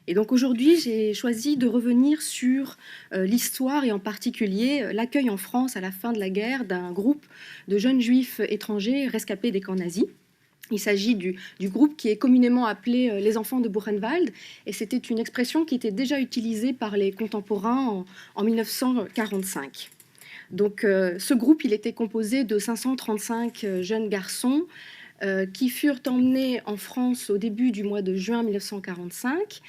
Et donc aujourd'hui, j'ai choisi de revenir sur l'histoire et en particulier l'accueil en France à la fin de la guerre d'un groupe de jeunes juifs étrangers rescapés des camps nazis. Il s'agit du groupe qui est communément appelé les enfants de Buchenwald, et c'était une expression qui était déjà utilisée par les contemporains en 1945. Donc ce groupe, il était composé de 535 jeunes garçons qui furent emmenés en France au début du mois de juin 1945,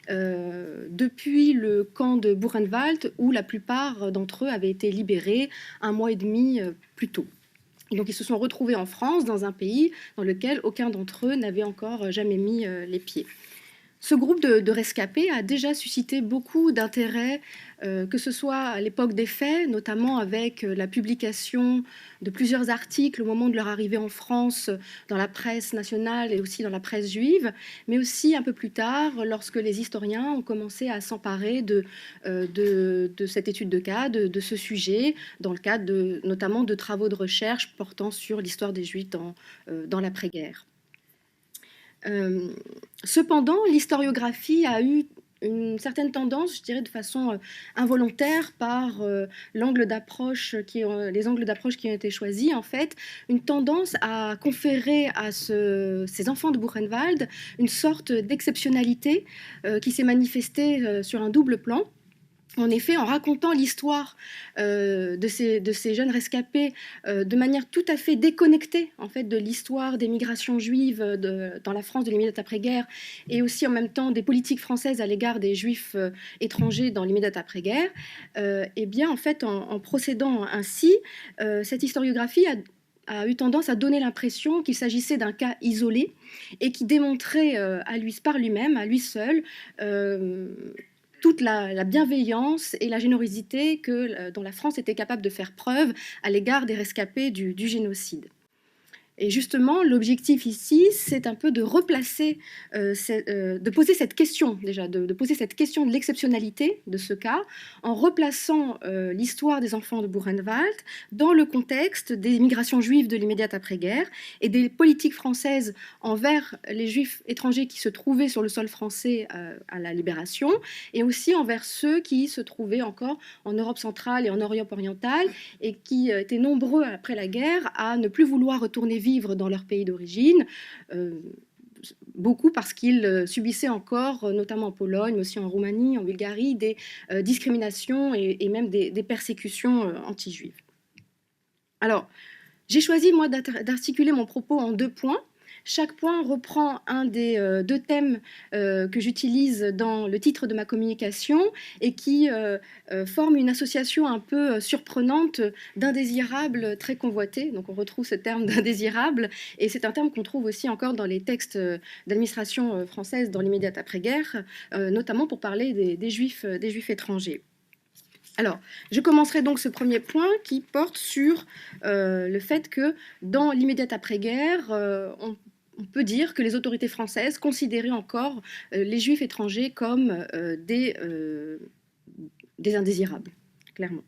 depuis le camp de Buchenwald, où la plupart d'entre eux avaient été libérés un mois et demi plus tôt. Et donc ils se sont retrouvés en France, dans un pays dans lequel aucun d'entre eux n'avait encore jamais mis les pieds. Ce groupe de rescapés a déjà suscité beaucoup d'intérêt, que ce soit à l'époque des faits, notamment avec la publication de plusieurs articles au moment de leur arrivée en France dans la presse nationale et aussi dans la presse juive, mais aussi un peu plus tard, lorsque les historiens ont commencé à s'emparer de cette étude de cas, de ce sujet, dans le cadre notamment de travaux de recherche portant sur l'histoire des Juifs dans l'après-guerre. Cependant, l'historiographie a eu une certaine tendance, je dirais de façon involontaire, par les angles d'approche qui ont été choisis, en fait, une tendance à conférer à ces enfants de Buchenwald une sorte d'exceptionnalité qui s'est manifestée sur un double plan. En effet, en racontant l'histoire de ces jeunes rescapés de manière tout à fait déconnectée en fait, de l'histoire des migrations juives dans la France de l'immédiate après-guerre et aussi en même temps des politiques françaises à l'égard des juifs étrangers dans l'immédiate après-guerre, eh bien en fait en procédant ainsi, cette historiographie a eu tendance à donner l'impression qu'il s'agissait d'un cas isolé et qui démontrait par lui-même, à lui seul, toute la bienveillance et la générosité dont la France était capable de faire preuve à l'égard des rescapés du génocide. Et justement, l'objectif ici, c'est un peu de replacer, de poser cette question déjà, de poser cette question de l'exceptionnalité de ce cas, en replaçant l'histoire des enfants de Buchenwald dans le contexte des migrations juives de l'immédiate après-guerre et des politiques françaises envers les juifs étrangers qui se trouvaient sur le sol français à la Libération, et aussi envers ceux qui se trouvaient encore en Europe centrale et en Europe orientale, et qui étaient nombreux après la guerre à ne plus vouloir retourner vivre dans leur pays d'origine, beaucoup parce qu'ils subissaient encore, notamment en Pologne, mais aussi en Roumanie, en Bulgarie, des discriminations et même des persécutions anti-juives. Alors, j'ai choisi, moi, d'articuler mon propos en 2 points. Chaque point reprend un des 2 thèmes que j'utilise dans le titre de ma communication et qui forment une association un peu surprenante d'indésirables très convoités. Donc on retrouve ce terme d'indésirable, et c'est un terme qu'on trouve aussi encore dans les textes d'administration française dans l'immédiate après-guerre, notamment pour parler des juifs étrangers. Alors, je commencerai donc ce premier point qui porte sur le fait que dans l'immédiate après-guerre, on peut dire que les autorités françaises considéraient encore les juifs étrangers comme des indésirables, clairement.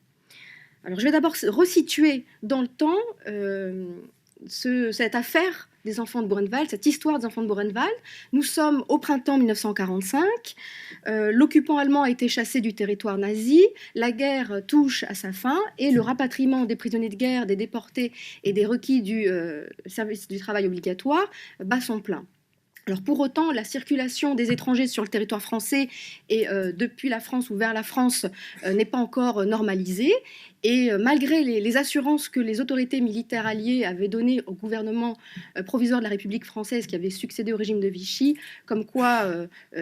Alors, je vais d'abord resituer dans le temps cette affaire des enfants de Buchenwald, cette histoire des enfants de Buchenwald. Nous sommes au printemps 1945, l'occupant allemand a été chassé du territoire nazi, la guerre touche à sa fin et le rapatriement des prisonniers de guerre, des déportés et des requis du service du travail obligatoire bat son plein. Alors pour autant, la circulation des étrangers sur le territoire français et depuis la France ou vers la France n'est pas encore normalisée. Et malgré les assurances que les autorités militaires alliées avaient données au gouvernement provisoire de la République française qui avait succédé au régime de Vichy, comme quoi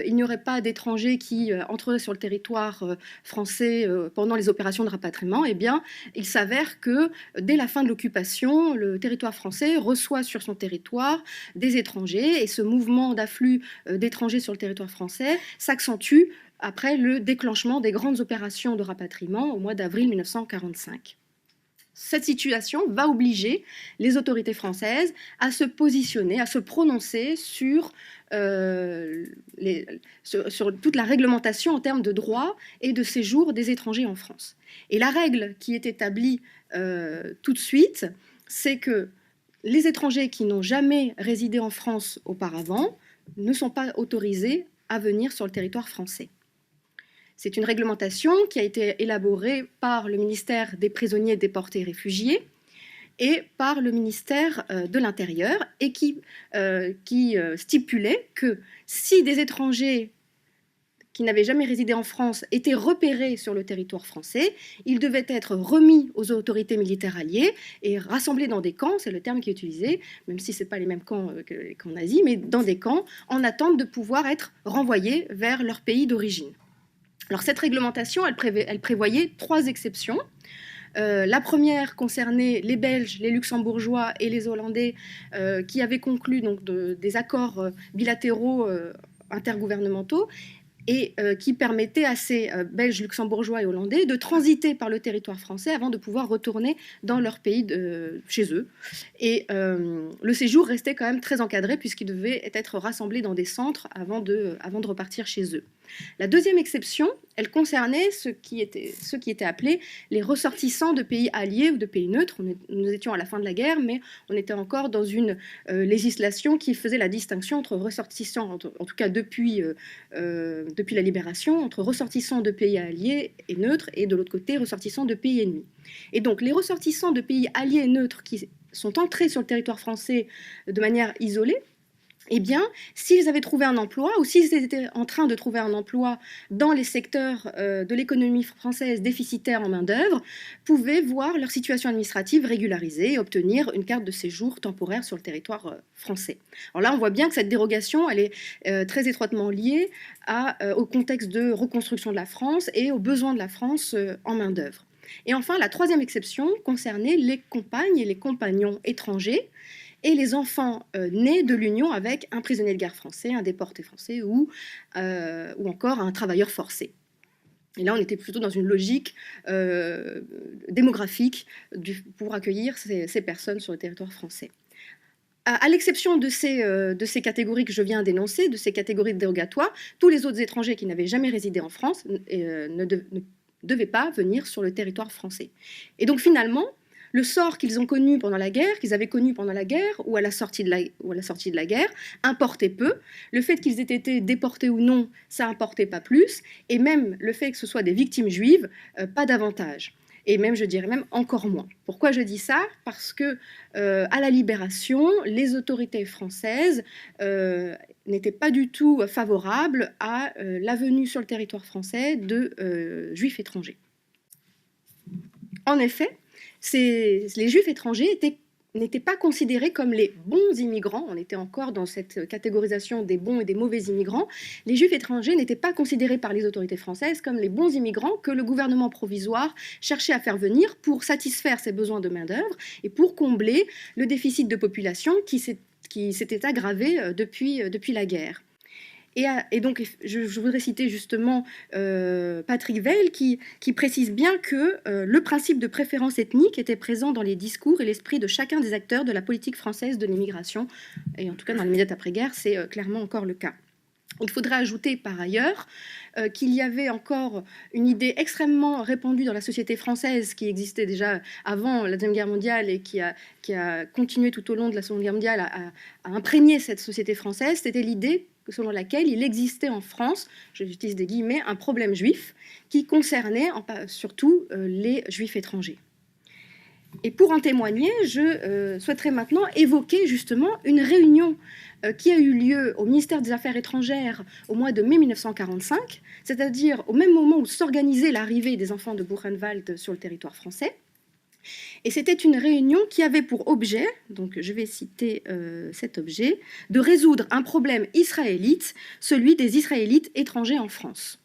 il n'y aurait pas d'étrangers qui entreraient sur le territoire français pendant les opérations de rapatriement, eh bien, il s'avère que dès la fin de l'occupation, le territoire français reçoit sur son territoire des étrangers, et ce mouvement d'afflux d'étrangers sur le territoire français s'accentue après le déclenchement des grandes opérations de rapatriement au mois d'avril 1945. Cette situation va obliger les autorités françaises à se positionner, à se prononcer sur toute la réglementation en termes de droit et de séjour des étrangers en France. Et la règle qui est établie tout de suite, c'est que les étrangers qui n'ont jamais résidé en France auparavant ne sont pas autorisés à venir sur le territoire français. C'est une réglementation qui a été élaborée par le ministère des prisonniers, déportés et réfugiés et par le ministère de l'Intérieur et qui stipulait que si des étrangers qui n'avaient jamais résidé en France étaient repérés sur le territoire français, ils devaient être remis aux autorités militaires alliées et rassemblés dans des camps, c'est le terme qui est utilisé, même si ce n'est pas les mêmes camps que les camps nazis, mais dans des camps en attente de pouvoir être renvoyés vers leur pays d'origine. Alors cette réglementation, elle prévoyait 3 exceptions. La première concernait les Belges, les Luxembourgeois et les Hollandais qui avaient conclu donc, des accords bilatéraux intergouvernementaux et qui permettait à ces Belges, Luxembourgeois et Hollandais de transiter par le territoire français avant de pouvoir retourner dans leur pays chez eux. Et le séjour restait quand même très encadré puisqu'ils devaient être rassemblés dans des centres avant de repartir chez eux. La deuxième exception, elle concernait ceux qui étaient appelés les ressortissants de pays alliés ou de pays neutres. Nous étions à la fin de la guerre, mais on était encore dans une législation qui faisait la distinction entre ressortissants, en tout cas depuis la libération, entre ressortissants de pays alliés et neutres, et de l'autre côté, ressortissants de pays ennemis. Et donc, les ressortissants de pays alliés et neutres qui sont entrés sur le territoire français de manière isolée, eh bien, s'ils avaient trouvé un emploi ou s'ils étaient en train de trouver un emploi dans les secteurs de l'économie française déficitaire en main-d'œuvre, pouvaient voir leur situation administrative régularisée et obtenir une carte de séjour temporaire sur le territoire français. Alors là, on voit bien que cette dérogation, elle est très étroitement liée au contexte de reconstruction de la France et aux besoins de la France en main-d'œuvre. Et enfin, la troisième exception concernait les compagnes et les compagnons étrangers et les enfants nés de l'union avec un prisonnier de guerre français, un déporté français ou encore un travailleur forcé. Et là, on était plutôt dans une logique démographique pour accueillir ces personnes sur le territoire français. À l'exception de ces catégories que je viens d'énoncer, de ces catégories dérogatoires, tous les autres étrangers qui n'avaient jamais résidé en France ne devaient pas venir sur le territoire français. Et donc finalement, le sort qu'ils ont connu pendant la guerre, qu'ils avaient connu pendant la guerre ou à la sortie de la guerre, importait peu. Le fait qu'ils aient été déportés ou non, ça importait pas plus. Et même le fait que ce soit des victimes juives, pas davantage. Et même, je dirais même encore moins. Pourquoi je dis ça? Parce que à la Libération, les autorités françaises n'étaient pas du tout favorables à la venue sur le territoire français de juifs étrangers. En effet, les juifs étrangers n'étaient pas considérés comme les bons immigrants. On était encore dans cette catégorisation des bons et des mauvais immigrants. Les juifs étrangers n'étaient pas considérés par les autorités françaises comme les bons immigrants que le gouvernement provisoire cherchait à faire venir pour satisfaire ses besoins de main-d'œuvre et pour combler le déficit de population qui s'était aggravé depuis la guerre. Et donc, je voudrais citer justement Patrick Weil qui précise bien que le principe de préférence ethnique était présent dans les discours et l'esprit de chacun des acteurs de la politique française de l'immigration. Et en tout cas, dans l'immédiate après-guerre, c'est clairement encore le cas. Il faudrait ajouter par ailleurs qu'il y avait encore une idée extrêmement répandue dans la société française qui existait déjà avant la Deuxième Guerre mondiale et qui a continué tout au long de la Seconde Guerre mondiale à imprégner cette société française. C'était l'idée selon laquelle il existait en France, j'utilise des guillemets, un problème juif qui concernait surtout les juifs étrangers. Et pour en témoigner, je souhaiterais maintenant évoquer justement une réunion qui a eu lieu au ministère des Affaires étrangères au mois de mai 1945, c'est-à-dire au même moment où s'organisait l'arrivée des enfants de Buchenwald sur le territoire français. Et c'était une réunion qui avait pour objet, donc je vais citer cet objet, de résoudre un problème israélite, celui des Israélites étrangers en France.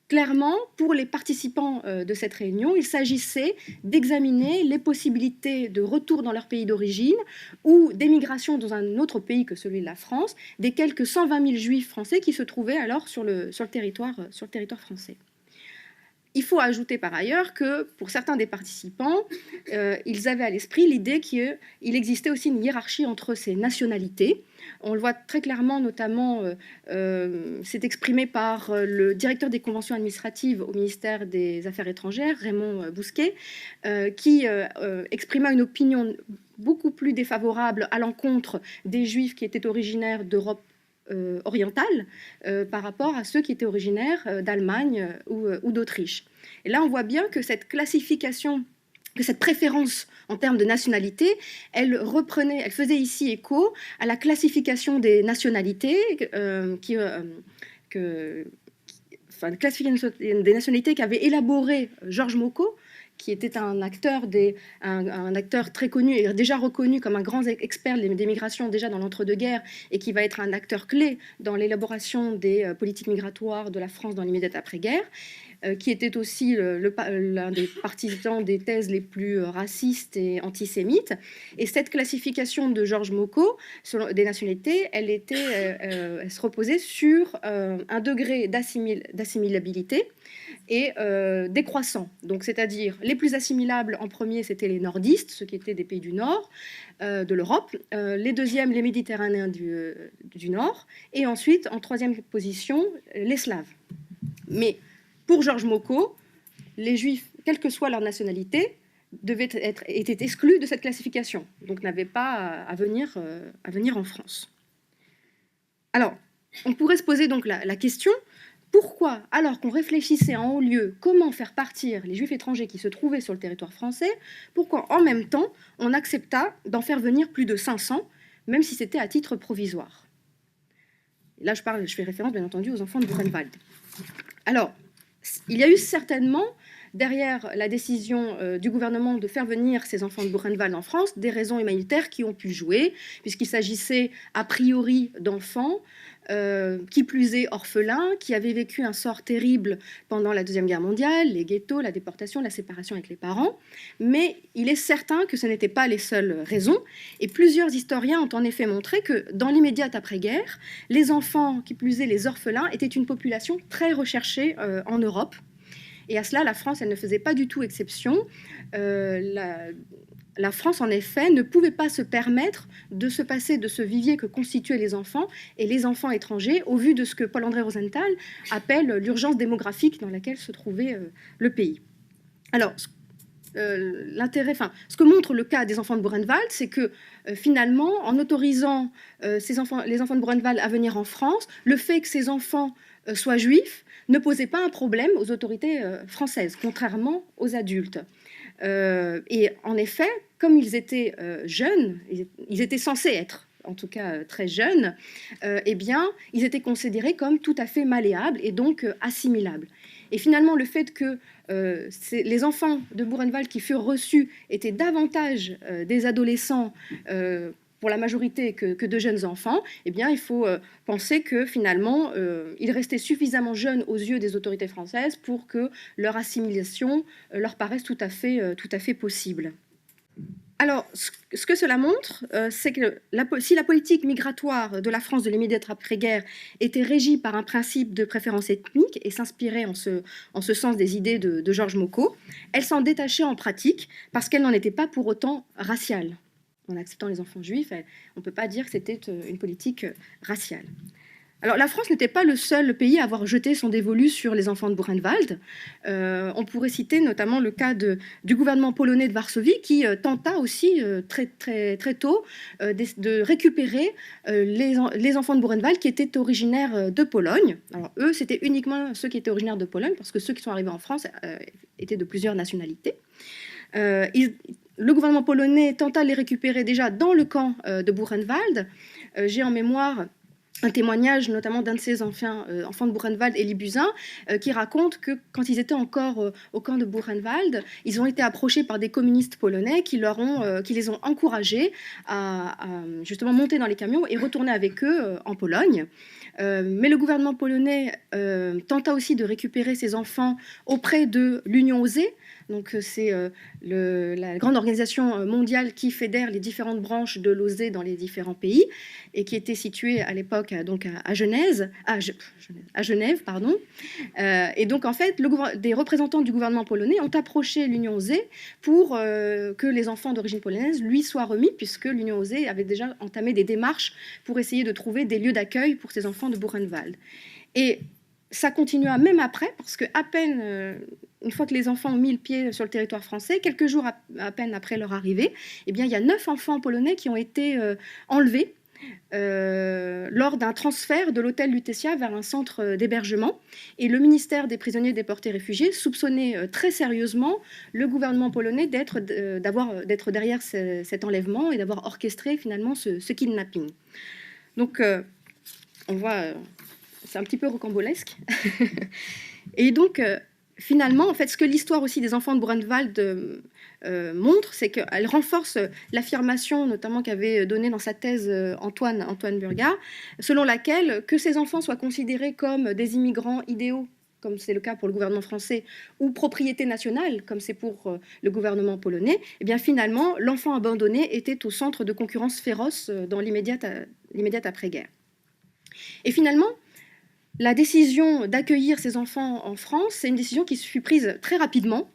Clairement, pour les participants de cette réunion, il s'agissait d'examiner les possibilités de retour dans leur pays d'origine ou d'émigration dans un autre pays que celui de la France, des quelques 120 000 juifs français qui se trouvaient alors sur le territoire français. Il faut ajouter par ailleurs que pour certains des participants, ils avaient à l'esprit l'idée qu'il existait aussi une hiérarchie entre ces nationalités. On le voit très clairement, notamment, c'est exprimé par le directeur des conventions administratives au ministère des Affaires étrangères, Raymond Bousquet, qui exprima une opinion beaucoup plus défavorable à l'encontre des Juifs qui étaient originaires d'Europe orientales par rapport à ceux qui étaient originaires d'Allemagne ou d'Autriche. Et là, on voit bien que cette classification, que cette préférence en termes de nationalité, elle faisait ici écho à la classification des nationalités classification des nationalités qu'avait élaboré Georges Mocco, qui était un acteur très connu et déjà reconnu comme un grand expert des migrations déjà dans l'entre-deux-guerres et qui va être un acteur clé dans l'élaboration des politiques migratoires de la France dans l'immédiat après-guerre, qui était aussi l'un des partisans des thèses les plus racistes et antisémites. Et cette classification de Georges Mocco des nationalités, elle se reposait sur un degré d'assimilabilité et décroissant. Donc, c'est-à-dire les plus assimilables en premier, c'était les nordistes, ceux qui étaient des pays du Nord, de l'Europe. Les deuxièmes, les Méditerranéens du Nord. Et ensuite, en troisième position, les Slaves. Mais pour Georges Mocco, les Juifs, quelle que soit leur nationalité, étaient exclus de cette classification, donc n'avaient pas à venir en France. Alors, on pourrait se poser donc la question, pourquoi, alors qu'on réfléchissait en haut lieu comment faire partir les Juifs étrangers qui se trouvaient sur le territoire français, pourquoi en même temps on accepta d'en faire venir plus de 500, même si c'était à titre provisoire. Et là, je fais référence, bien entendu, aux enfants de Buchenwald. Alors, il y a eu certainement, derrière la décision du gouvernement de faire venir ces enfants de Buchenwald en France, des raisons humanitaires qui ont pu jouer, puisqu'il s'agissait a priori d'enfants, qui plus est orphelins, qui avaient vécu un sort terrible pendant la Deuxième Guerre mondiale, les ghettos, la déportation, la séparation avec les parents. Mais il est certain que ce n'étaient pas les seules raisons. Et plusieurs historiens ont en effet montré que dans l'immédiate après-guerre, les enfants, qui plus est les orphelins, étaient une population très recherchée en Europe. Et à cela, la France, elle ne faisait pas du tout exception. La France, en effet, ne pouvait pas se permettre de se passer de ce vivier que constituaient les enfants et les enfants étrangers, au vu de ce que Paul-André Rosenthal appelle l'urgence démographique dans laquelle se trouvait le pays. Alors, ce que montre le cas des enfants de Buchenwald, c'est que finalement, en autorisant les enfants de Buchenwald à venir en France, le fait que ces enfants soient juifs ne posait pas un problème aux autorités françaises, contrairement aux adultes. Et en effet, comme ils étaient jeunes, ils étaient censés être en tout cas très jeunes, eh bien, ils étaient considérés comme tout à fait malléables et donc assimilables. Et finalement, le fait que les enfants de Buchenwald qui furent reçus étaient davantage des adolescents pour la majorité que de jeunes enfants, eh bien, il faut penser que finalement, ils restaient suffisamment jeunes aux yeux des autorités françaises pour que leur assimilation leur paraisse tout à fait possible. Alors, ce que cela montre, c'est que si la politique migratoire de la France de l'immédiate après-guerre était régie par un principe de préférence ethnique et s'inspirait en ce sens des idées de Georges Mocco, elle s'en détachait en pratique parce qu'elle n'en était pas pour autant raciale. En acceptant les enfants juifs, on ne peut pas dire que c'était une politique raciale. Alors, la France n'était pas le seul pays à avoir jeté son dévolu sur les enfants de Buchenwald. On pourrait citer notamment le cas du gouvernement polonais de Varsovie qui tenta aussi très tôt de récupérer les enfants de Buchenwald qui étaient originaires de Pologne. Alors, eux, c'était uniquement ceux qui étaient originaires de Pologne parce que ceux qui sont arrivés en France étaient de plusieurs nationalités. Le gouvernement polonais tenta de les récupérer déjà dans le camp de Buchenwald. J'ai en mémoire un témoignage notamment d'un de ces enfants de Buchenwald, Elie Buzyn, qui raconte que quand ils étaient encore au camp de Buchenwald, ils ont été approchés par des communistes polonais qui les ont encouragés à justement monter dans les camions et retourner avec eux en Pologne. Mais le gouvernement polonais tenta aussi de récupérer ces enfants auprès de l'Union OSER. Donc c'est la grande organisation mondiale qui fédère les différentes branches de l'OSER dans les différents pays et qui était située à l'époque donc à Genève, pardon. Et donc en fait, des représentants du gouvernement polonais ont approché l'Union OSER pour que les enfants d'origine polonaise lui soient remis, puisque l'Union OSER avait déjà entamé des démarches pour essayer de trouver des lieux d'accueil pour ces enfants de Buchenwald. Et ça continua même après, parce que à peine, une fois que les enfants ont mis le pied sur le territoire français, quelques jours à peine après leur arrivée, eh bien, il y a 9 enfants polonais qui ont été enlevés lors d'un transfert de l'hôtel Lutetia vers un centre d'hébergement. Et le ministère des prisonniers, déportés, réfugiés soupçonnait très sérieusement le gouvernement polonais d'être derrière cet enlèvement et d'avoir orchestré finalement ce kidnapping. Donc on voit, c'est un petit peu rocambolesque. Et donc finalement, en fait, ce que l'histoire aussi des enfants de Buchenwald montre, c'est qu'elle renforce l'affirmation, notamment qu'avait donnée dans sa thèse Antoine Burgard, selon laquelle que ces enfants soient considérés comme des immigrants idéaux, comme c'est le cas pour le gouvernement français, ou propriété nationale, comme c'est pour le gouvernement polonais, et bien finalement, l'enfant abandonné était au centre de concurrence féroce dans l'immédiate après-guerre. Et finalement, la décision d'accueillir ces enfants en France, c'est une décision qui fut prise très rapidement.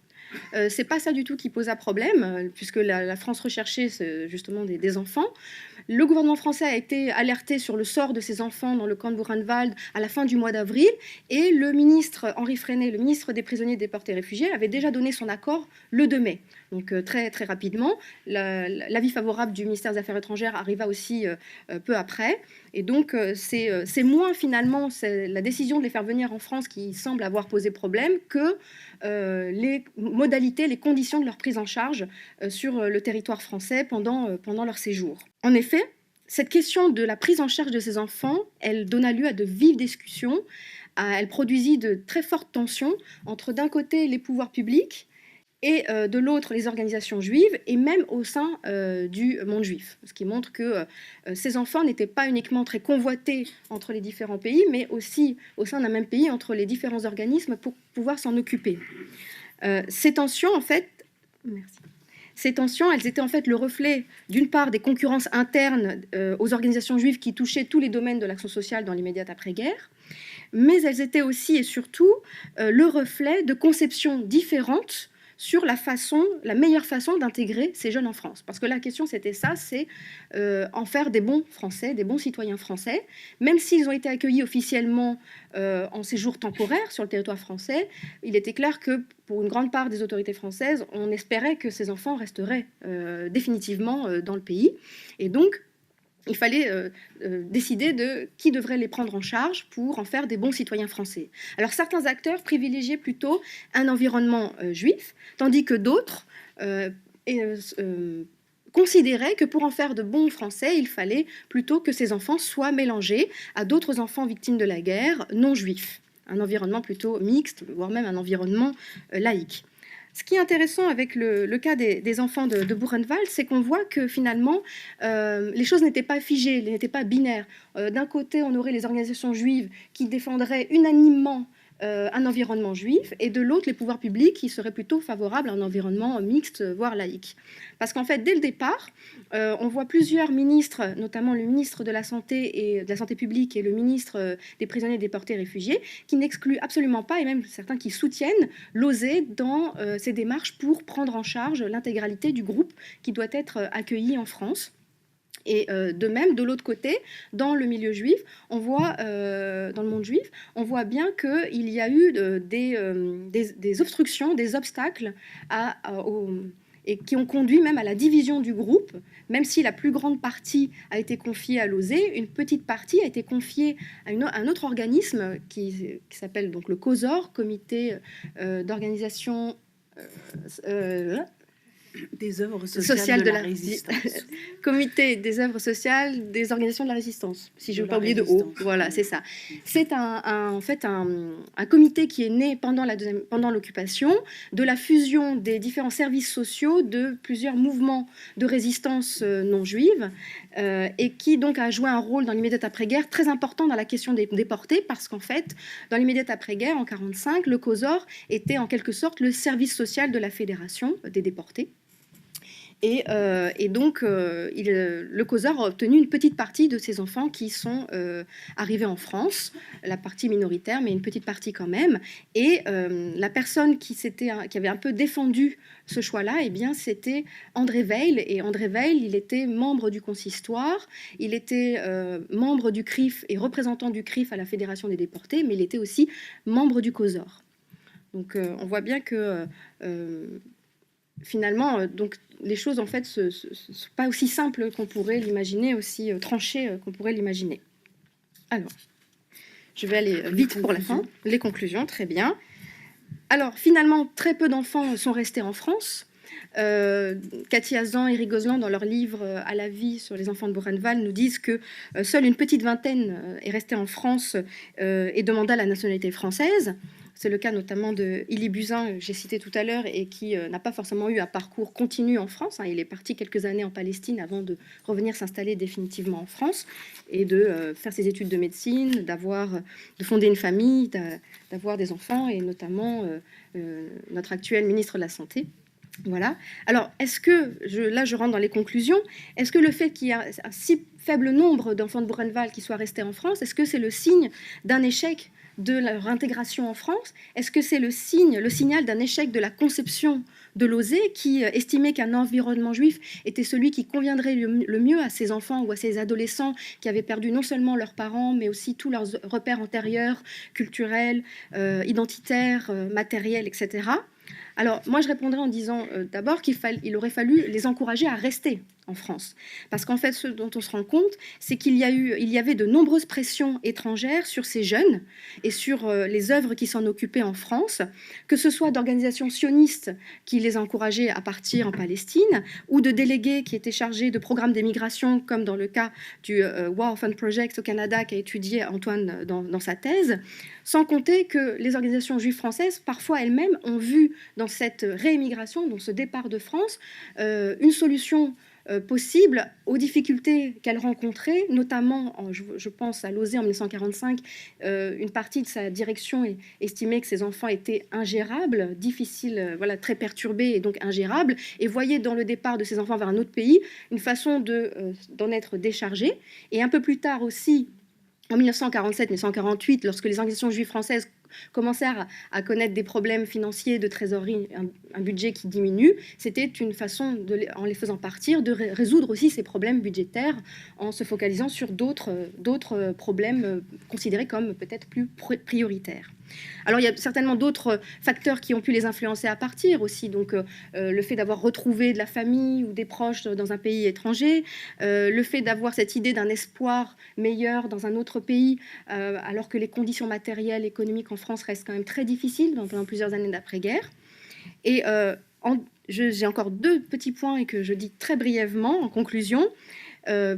C'est pas ça du tout qui posa problème, puisque la France recherchait justement des enfants. Le gouvernement français a été alerté sur le sort de ces enfants dans le camp de Buchenwald à la fin du mois d'avril, et le ministre Henri Freinet, le ministre des prisonniers, déportés et réfugiés, avait déjà donné son accord le 2 mai. Donc très, très rapidement, l'avis favorable du ministère des Affaires étrangères arriva aussi peu après. Et donc c'est moins finalement la décision de les faire venir en France qui semble avoir posé problème que les modalités, les conditions de leur prise en charge sur le territoire français pendant leur séjour. En effet, cette question de la prise en charge de ces enfants, elle donna lieu à de vives discussions. Elle produisit de très fortes tensions entre d'un côté les pouvoirs publics et de l'autre les organisations juives, et même au sein du monde juif. Ce qui montre que ces enfants n'étaient pas uniquement très convoités entre les différents pays, mais aussi au sein d'un même pays entre les différents organismes pour pouvoir s'en occuper. Ces tensions, en fait, Ces tensions, elles étaient en fait le reflet, d'une part, des concurrences internes aux organisations juives qui touchaient tous les domaines de l'action sociale dans l'immédiate après-guerre, mais elles étaient aussi et surtout le reflet de conceptions différentes sur la meilleure façon d'intégrer ces jeunes en France. Parce que la question, c'était ça, c'est en faire des bons Français, des bons citoyens français, même s'ils ont été accueillis officiellement en séjour temporaire sur le territoire français. Il était clair que pour une grande part des autorités françaises, on espérait que ces enfants resteraient définitivement dans le pays. Et donc, il fallait décider de qui devrait les prendre en charge pour en faire des bons citoyens français. Alors certains acteurs privilégiaient plutôt un environnement juif, tandis que d'autres considéraient que pour en faire de bons Français, il fallait plutôt que ces enfants soient mélangés à d'autres enfants victimes de la guerre non juifs. Un environnement plutôt mixte, voire même un environnement laïque. Ce qui est intéressant avec le cas des enfants de Buchenwald, c'est qu'on voit que finalement, les choses n'étaient pas figées, n'étaient pas binaires. D'un côté, on aurait les organisations juives qui défendraient unanimement un environnement juif, et de l'autre, les pouvoirs publics qui seraient plutôt favorables à un environnement mixte, voire laïque. Parce qu'en fait, dès le départ, on voit plusieurs ministres, notamment le ministre de la Santé publique et le ministre des prisonniers, déportés et réfugiés, qui n'excluent absolument pas, et même certains qui soutiennent l'OSE dans ces démarches pour prendre en charge l'intégralité du groupe qui doit être accueilli en France. Et de même, de l'autre côté, dans le milieu juif, on voit, dans le monde juif, on voit bien qu'il y a eu des obstructions, des obstacles et qui ont conduit même à la division du groupe, même si la plus grande partie a été confiée à l'OSE, une petite partie a été confiée à un autre organisme qui s'appelle donc le COSOR, Comité d'organisation des œuvres sociales de la résistance. Comité des œuvres sociales des organisations de la résistance, si je ne veux pas oublier de haut. Voilà, c'est ça. C'est en fait un comité qui est né pendant l'occupation, de la fusion des différents services sociaux de plusieurs mouvements de résistance non juive, et qui donc a joué un rôle dans l'immédiate après-guerre très important dans la question des déportés, parce qu'en fait, dans l'immédiate après-guerre, en 1945, le COSOR était en quelque sorte le service social de la Fédération des déportés. Et donc, le COSOR a obtenu une petite partie de ces enfants qui sont arrivés en France, la partie minoritaire, mais une petite partie quand même. Et la personne qui avait un peu défendu ce choix-là, eh bien, c'était André Weil. Et André Weil, il était membre du consistoire, il était membre du CRIF et représentant du CRIF à la Fédération des déportés, mais il était aussi membre du COSOR. Donc, on voit bien que finalement, donc, les choses, en fait, ne sont pas aussi simples qu'on pourrait l'imaginer, aussi tranchées qu'on pourrait l'imaginer. Alors, je vais aller vite pour la fin. Les conclusions, très bien. Alors, finalement, très peu d'enfants sont restés en France. Cathy Hazan et Eric Gozlan, dans leur livre À la vie sur les enfants de Buchenwald, nous disent que seule une petite vingtaine est restée en France et demanda la nationalité française. C'est le cas notamment de Elie Buzyn, que j'ai cité tout à l'heure, et qui n'a pas forcément eu un parcours continu en France. Il est parti quelques années en Palestine avant de revenir s'installer définitivement en France et de faire ses études de médecine, de fonder une famille, d'avoir des enfants, et notamment notre actuel ministre de la Santé. Voilà. Alors, est-ce que, là je rentre dans les conclusions, est-ce que le fait qu'il y a un si faible nombre d'enfants de Buchenwald qui soient restés en France, est-ce que c'est le signe d'un échec de leur intégration en France? Est-ce que c'est le signal d'un échec de la conception de l'OSE, qui estimait qu'un environnement juif était celui qui conviendrait le mieux à ces enfants ou à ces adolescents qui avaient perdu non seulement leurs parents, mais aussi tous leurs repères antérieurs, culturels, identitaires, matériels, etc. Alors, moi, je répondrais en disant d'abord qu'il aurait fallu les encourager à rester en France. Parce qu'en fait, ce dont on se rend compte, c'est qu'il y avait de nombreuses pressions étrangères sur ces jeunes et sur les œuvres qui s'en occupaient en France, que ce soit d'organisations sionistes qui les encourageaient à partir en Palestine, ou de délégués qui étaient chargés de programmes d'émigration, comme dans le cas du War Orphan Project au Canada, qu'a étudié Antoine dans sa thèse, sans compter que les organisations juives françaises, parfois elles-mêmes, ont vu dans cette réémigration, dans ce départ de France, une solution possible aux difficultés qu'elle rencontrait, notamment, je pense à l'OSE en 1945, une partie de sa direction estimait que ces enfants étaient ingérables, difficiles, voilà, très perturbés et donc ingérables, et voyait dans le départ de ces enfants vers un autre pays une façon d'en être déchargés. Et un peu plus tard aussi, en 1947-1948, lorsque les organisations juives françaises commencèrent à connaître des problèmes financiers, de trésorerie, un budget qui diminue, c'était une façon, en les faisant partir, de résoudre aussi ces problèmes budgétaires en se focalisant sur d'autres problèmes considérés comme peut-être plus prioritaires. Alors, il y a certainement d'autres facteurs qui ont pu les influencer à partir aussi. Donc, le fait d'avoir retrouvé de la famille ou des proches dans un pays étranger, le fait d'avoir cette idée d'un espoir meilleur dans un autre pays, alors que les conditions matérielles, économiques en France restent quand même très difficiles pendant plusieurs années d'après-guerre. Et j'ai encore deux petits points et que je dis très brièvement en conclusion.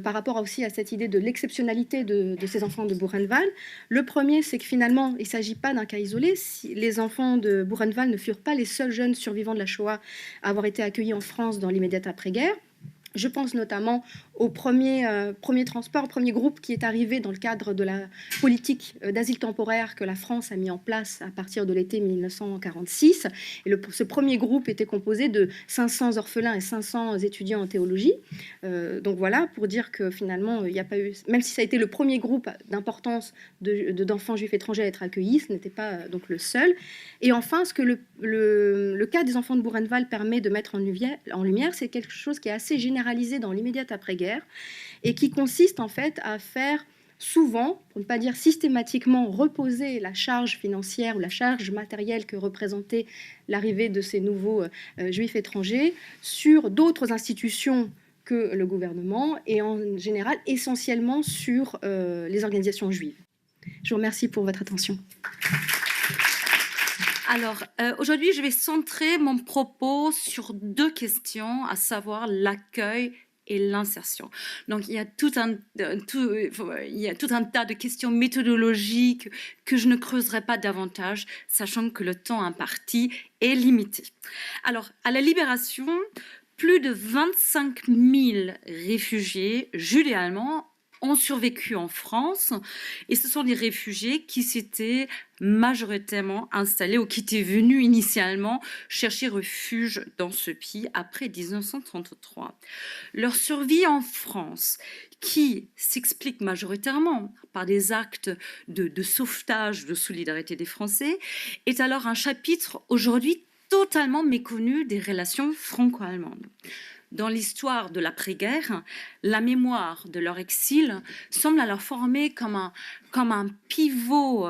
Par rapport aussi à cette idée de l'exceptionnalité de ces enfants de Buchenwald. Le premier, c'est que finalement, il ne s'agit pas d'un cas isolé. Si les enfants de Buchenwald ne furent pas les seuls jeunes survivants de la Shoah à avoir été accueillis en France dans l'immédiate après-guerre. Je pense notamment au premier transport, au premier groupe qui est arrivé dans le cadre de la politique d'asile temporaire que la France a mis en place à partir de l'été 1946. Et ce premier groupe était composé de 500 orphelins et 500 étudiants en théologie. Donc voilà, pour dire que finalement, il n'y a pas eu, même si ça a été le premier groupe d'importance d'enfants juifs étrangers à être accueillis, ce n'était pas donc le seul. Et enfin, ce que le cas des enfants de Buchenwald permet de mettre en lumière, c'est quelque chose qui est assez généralisé dans l'immédiate après-guerre et qui consiste en fait à faire souvent, pour ne pas dire systématiquement, reposer la charge financière ou la charge matérielle que représentait l'arrivée de ces nouveaux juifs étrangers sur d'autres institutions que le gouvernement et en général essentiellement sur les organisations juives. Je vous remercie pour votre attention. Alors, aujourd'hui, je vais centrer mon propos sur deux questions, à savoir l'accueil et l'insertion. Donc, il y a tout un tas de questions méthodologiques que je ne creuserai pas davantage, sachant que le temps imparti est limité. Alors, à la Libération, plus de 25 000 réfugiés judéo-allemands ont survécu en France, et ce sont des réfugiés qui s'étaient majoritairement installés ou qui étaient venus initialement chercher refuge dans ce pays après 1933. Leur survie en France, qui s'explique majoritairement par des actes de sauvetage, de solidarité des Français, est alors un chapitre aujourd'hui totalement méconnu des relations franco-allemandes. Dans l'histoire de l'après-guerre, la mémoire de leur exil semble alors former comme un pivot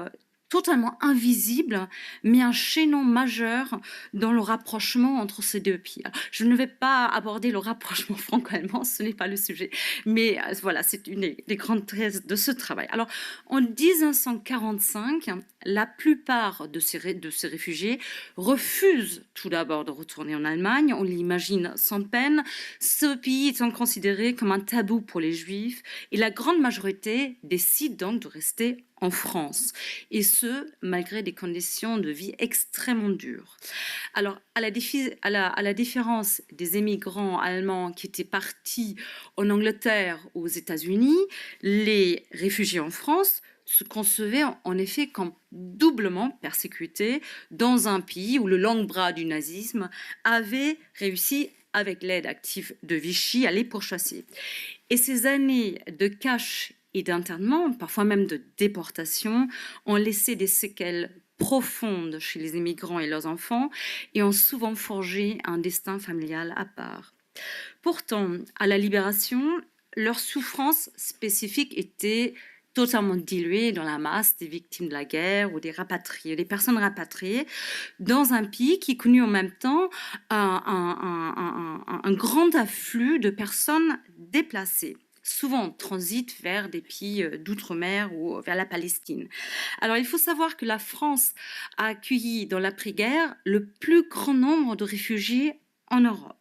totalement invisible, mais un chaînon majeur dans le rapprochement entre ces deux pays. Alors, je ne vais pas aborder le rapprochement franco-allemand, ce n'est pas le sujet, mais voilà, c'est une des grandes thèses de ce travail. Alors, en 1945, la plupart de ces réfugiés refusent tout d'abord de retourner en Allemagne, on l'imagine sans peine, ce pays étant considéré comme un tabou pour les Juifs, et la grande majorité décide donc de rester en France, et ce, malgré des conditions de vie extrêmement dures. Alors, à la différence des émigrants allemands qui étaient partis en Angleterre ou aux États-Unis, les réfugiés en France se concevaient en effet comme doublement persécutés dans un pays où le long bras du nazisme avait réussi, avec l'aide active de Vichy, à les pourchasser. Et ces années de cache et d'internement, parfois même de déportation, ont laissé des séquelles profondes chez les immigrants et leurs enfants et ont souvent forgé un destin familial à part. Pourtant, à la libération, leur souffrance spécifique était totalement diluée dans la masse des victimes de la guerre ou des personnes rapatriées dans un pays qui connut en même temps un grand afflux de personnes déplacées, souvent en transit vers des pays d'outre-mer ou vers la Palestine. Alors, il faut savoir que la France a accueilli dans l'après-guerre le plus grand nombre de réfugiés en Europe.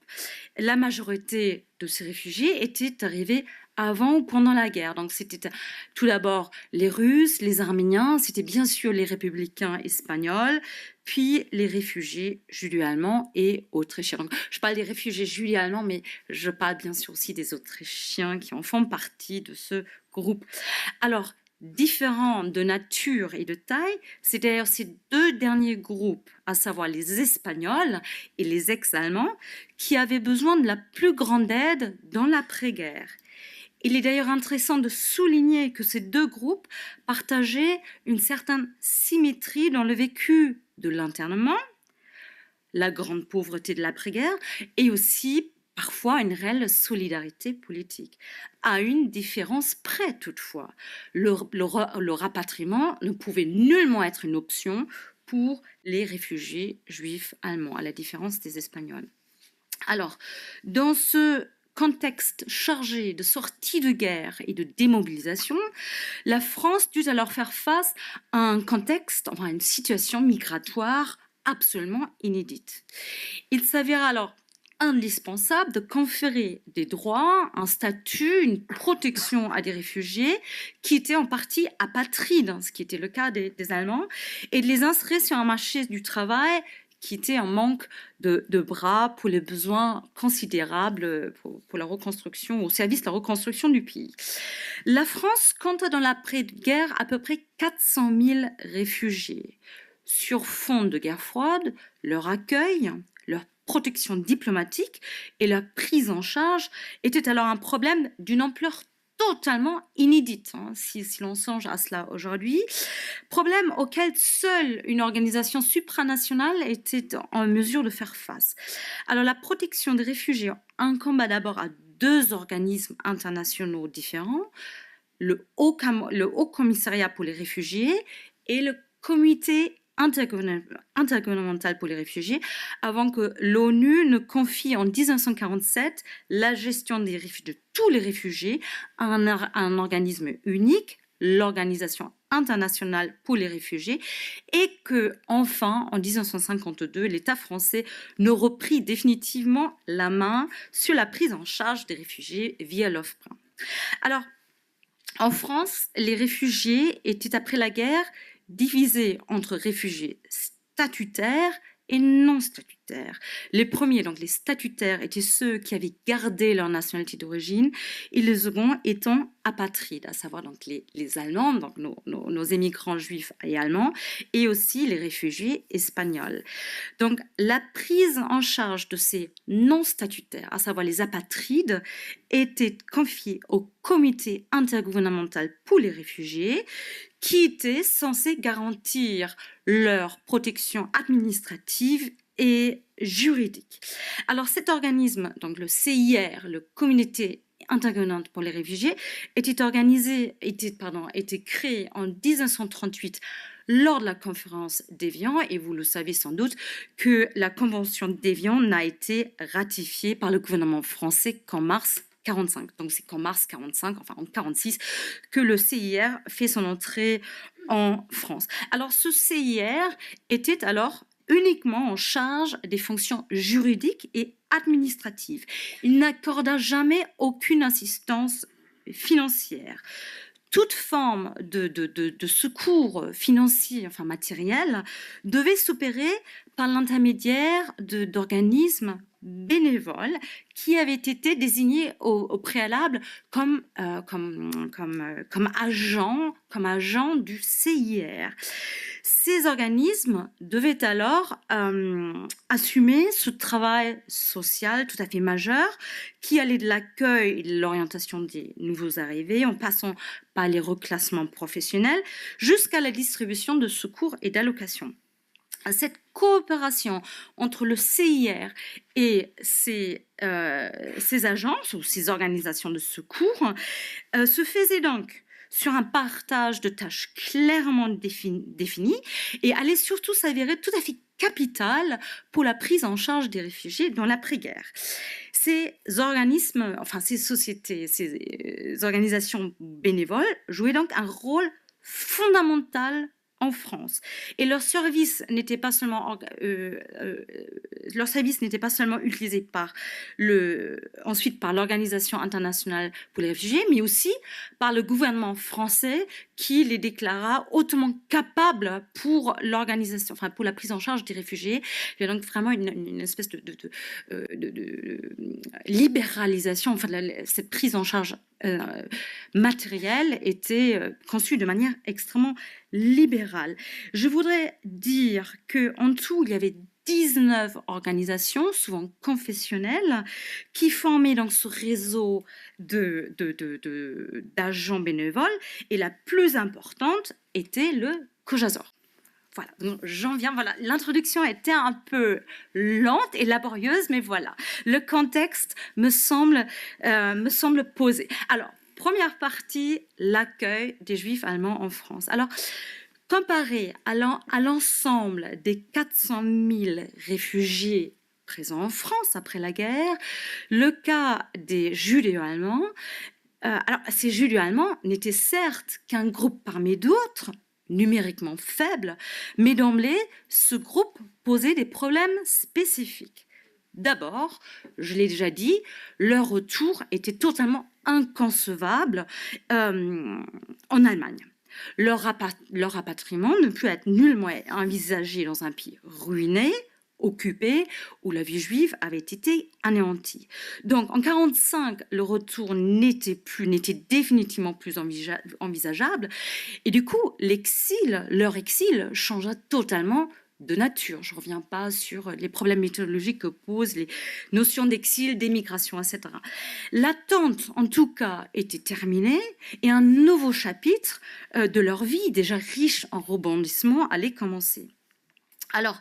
La majorité de ces réfugiés étaient arrivés avant ou pendant la guerre. Donc, c'était tout d'abord les Russes, les Arméniens, c'était bien sûr les républicains espagnols, puis les réfugiés judéo-allemands et autrichiens. Donc, je parle des réfugiés judéo-allemands, mais je parle bien sûr aussi des Autrichiens qui en font partie de ce groupe. Alors, différents de nature et de taille, c'est d'ailleurs ces deux derniers groupes, à savoir les Espagnols et les ex-Allemands, qui avaient besoin de la plus grande aide dans l'après-guerre. Il est d'ailleurs intéressant de souligner que ces deux groupes partageaient une certaine symétrie dans le vécu de l'internement, la grande pauvreté de l'après-guerre, et aussi parfois une réelle solidarité politique. À une différence près toutefois, le rapatriement ne pouvait nullement être une option pour les réfugiés juifs allemands, à la différence des Espagnols. Alors, dans ce contexte chargé de sortie de guerre et de démobilisation, la France dut alors faire face à un contexte, enfin une situation migratoire absolument inédite. Il s'avéra alors indispensable de conférer des droits, un statut, une protection à des réfugiés qui étaient en partie apatrides, ce qui était le cas des Allemands, et de les inscrire sur un marché du travail qui était en manque de bras pour les besoins considérables pour la reconstruction, au service de la reconstruction du pays. La France compta dans l'après-guerre à peu près 400 000 réfugiés. Sur fond de guerre froide, leur accueil, leur protection diplomatique et leur prise en charge étaient alors un problème d'une ampleur totalement inédite, si l'on songe à cela aujourd'hui, problème auquel seule une organisation supranationale était en mesure de faire face. Alors la protection des réfugiés incombe d'abord à deux organismes internationaux différents, le Haut Commissariat pour les réfugiés et le Comité intergouvernemental pour les réfugiés, avant que l'ONU ne confie en 1947 la gestion de tous les réfugiés à un organisme unique, l'Organisation internationale pour les réfugiés, et que, enfin, en 1952, l'État français ne reprit définitivement la main sur la prise en charge des réfugiés via l'OFPRA. Alors, en France, les réfugiés étaient, après la guerre, divisés entre réfugiés statutaires et non statutaires. Les premiers, donc les statutaires, étaient ceux qui avaient gardé leur nationalité d'origine, et les seconds étant apatrides, à savoir donc les Allemands, donc nos émigrants juifs et allemands, et aussi les réfugiés espagnols. Donc la prise en charge de ces non statutaires, à savoir les apatrides, était confiée au Comité intergouvernemental pour les réfugiés, qui était censé garantir leur protection administrative et juridique. Alors cet organisme, donc le CIR, le Comité intervenante pour les réfugiés était créée en 1938 lors de la conférence d'Évian, et vous le savez sans doute que la convention d'Évian n'a été ratifiée par le gouvernement français qu'en mars 45. Donc c'est qu'en mars 45, enfin en 46, que le CIR fait son entrée en France. Alors ce CIR était alors uniquement en charge des fonctions juridiques et administratives. Il n'accorda jamais aucune assistance financière. Toute forme de secours financier, enfin matériel, devait s'opérer par l'intermédiaire d'organismes bénévoles qui avaient été désignés au préalable comme agents du CIR. Ces organismes devaient alors assumer ce travail social tout à fait majeur qui allait de l'accueil et de l'orientation des nouveaux arrivés en passant par les reclassements professionnels jusqu'à la distribution de secours et d'allocations. Cette coopération entre le CIR et ces agences ou ces organisations de secours se faisait donc sur un partage de tâches clairement défini et allait surtout s'avérer tout à fait capital pour la prise en charge des réfugiés dans l'après-guerre. Ces organismes, enfin ces sociétés, ces organisations bénévoles jouaient donc un rôle fondamental en France. Et leur service n'était pas seulement utilisé ensuite par l'Organisation internationale pour les réfugiés, mais aussi par le gouvernement français qui les déclara hautement capables pour l'organisation, enfin pour la prise en charge des réfugiés. Il y a donc vraiment une espèce de libéralisation, enfin cette prise en charge matérielle était conçue de manière extrêmement libérale. Je voudrais dire qu'en tout, il y avait 19 organisations, souvent confessionnelles, qui formaient donc ce réseau d'agents bénévoles, et la plus importante était le COJASOR. Voilà, donc j'en viens, voilà, l'introduction était un peu lente et laborieuse, mais voilà, le contexte me semble posé. Alors, première partie, l'accueil des Juifs allemands en France. Alors, comparé à l'ensemble des 400 000 réfugiés présents en France après la guerre, le cas des Judéo-allemands, alors ces Judéo-allemands n'étaient certes qu'un groupe parmi d'autres, numériquement faible, mais d'emblée, ce groupe posait des problèmes spécifiques. D'abord, je l'ai déjà dit, leur retour était totalement inconcevable en Allemagne. Leur rapatriement ne peut être nullement envisagé dans un pays ruiné, occupé, où la vie juive avait été anéantie. Donc en 1945, le retour n'était définitivement plus envisageable, et du coup, leur exil changea totalement de nature. Je ne reviens pas sur les problèmes méthodologiques que posent les notions d'exil, d'émigration, etc. L'attente, en tout cas, était terminée et un nouveau chapitre de leur vie, déjà riche en rebondissements, allait commencer. Alors,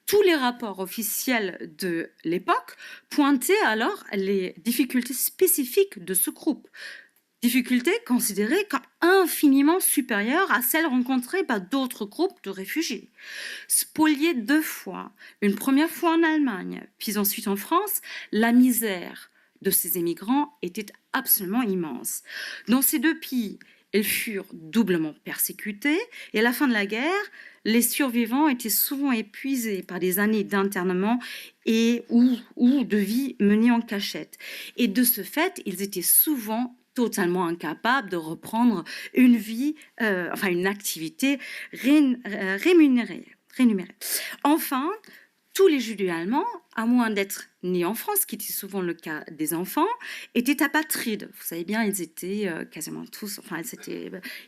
tous les rapports officiels de l'époque pointaient alors les difficultés spécifiques de ce groupe. Difficultés considérées comme infiniment supérieures à celles rencontrées par d'autres groupes de réfugiés. Spoliés 2 fois, une première fois en Allemagne, puis ensuite en France, la misère de ces émigrants était absolument immense. Dans ces 2 pays, ils furent doublement persécutés et à la fin de la guerre, les survivants étaient souvent épuisés par des années d'internement ou de vie menée en cachette. Et de ce fait, ils étaient souvent totalement incapables de reprendre une vie, une activité rémunérée. Enfin, tous les Judéo-allemands, à moins d'être nés en France, qui était souvent le cas des enfants, étaient apatrides. Vous savez bien, ils étaient quasiment tous,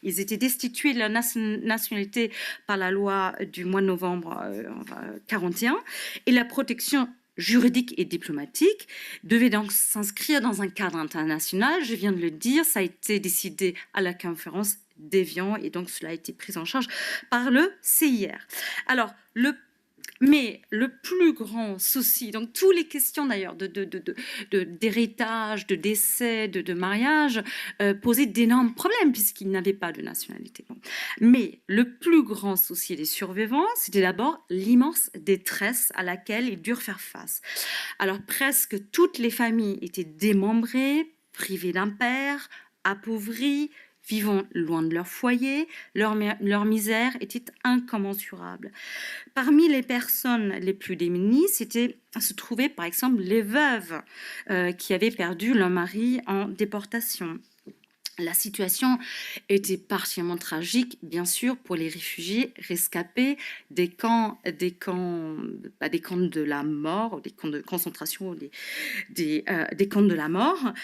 ils étaient destitués de leur nationalité par la loi du mois de novembre 1941, et la protection juridique et diplomatique devait donc s'inscrire dans un cadre international. Je viens de le dire, ça a été décidé à la conférence d'Évian, et donc cela a été pris en charge par le CIR. Alors, Mais le plus grand souci, donc toutes les questions d'ailleurs d'héritage, de décès, de mariage, posaient d'énormes problèmes puisqu'ils n'avaient pas de nationalité. Mais le plus grand souci des survivants, c'était d'abord l'immense détresse à laquelle ils durent faire face. Alors presque toutes les familles étaient démembrées, privées d'un père, appauvries, vivant loin de leur foyer, leur misère était incommensurable. Parmi les personnes les plus démunies, se trouvaient par exemple les veuves qui avaient perdu leur mari en déportation. La situation était particulièrement tragique, bien sûr, pour les réfugiés rescapés des camps de la mort, des camps de concentration, des camps de la mort,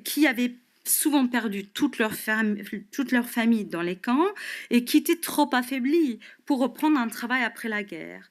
qui avaient souvent perdu toute leur famille dans les camps et qui étaient trop affaiblis pour reprendre un travail après la guerre.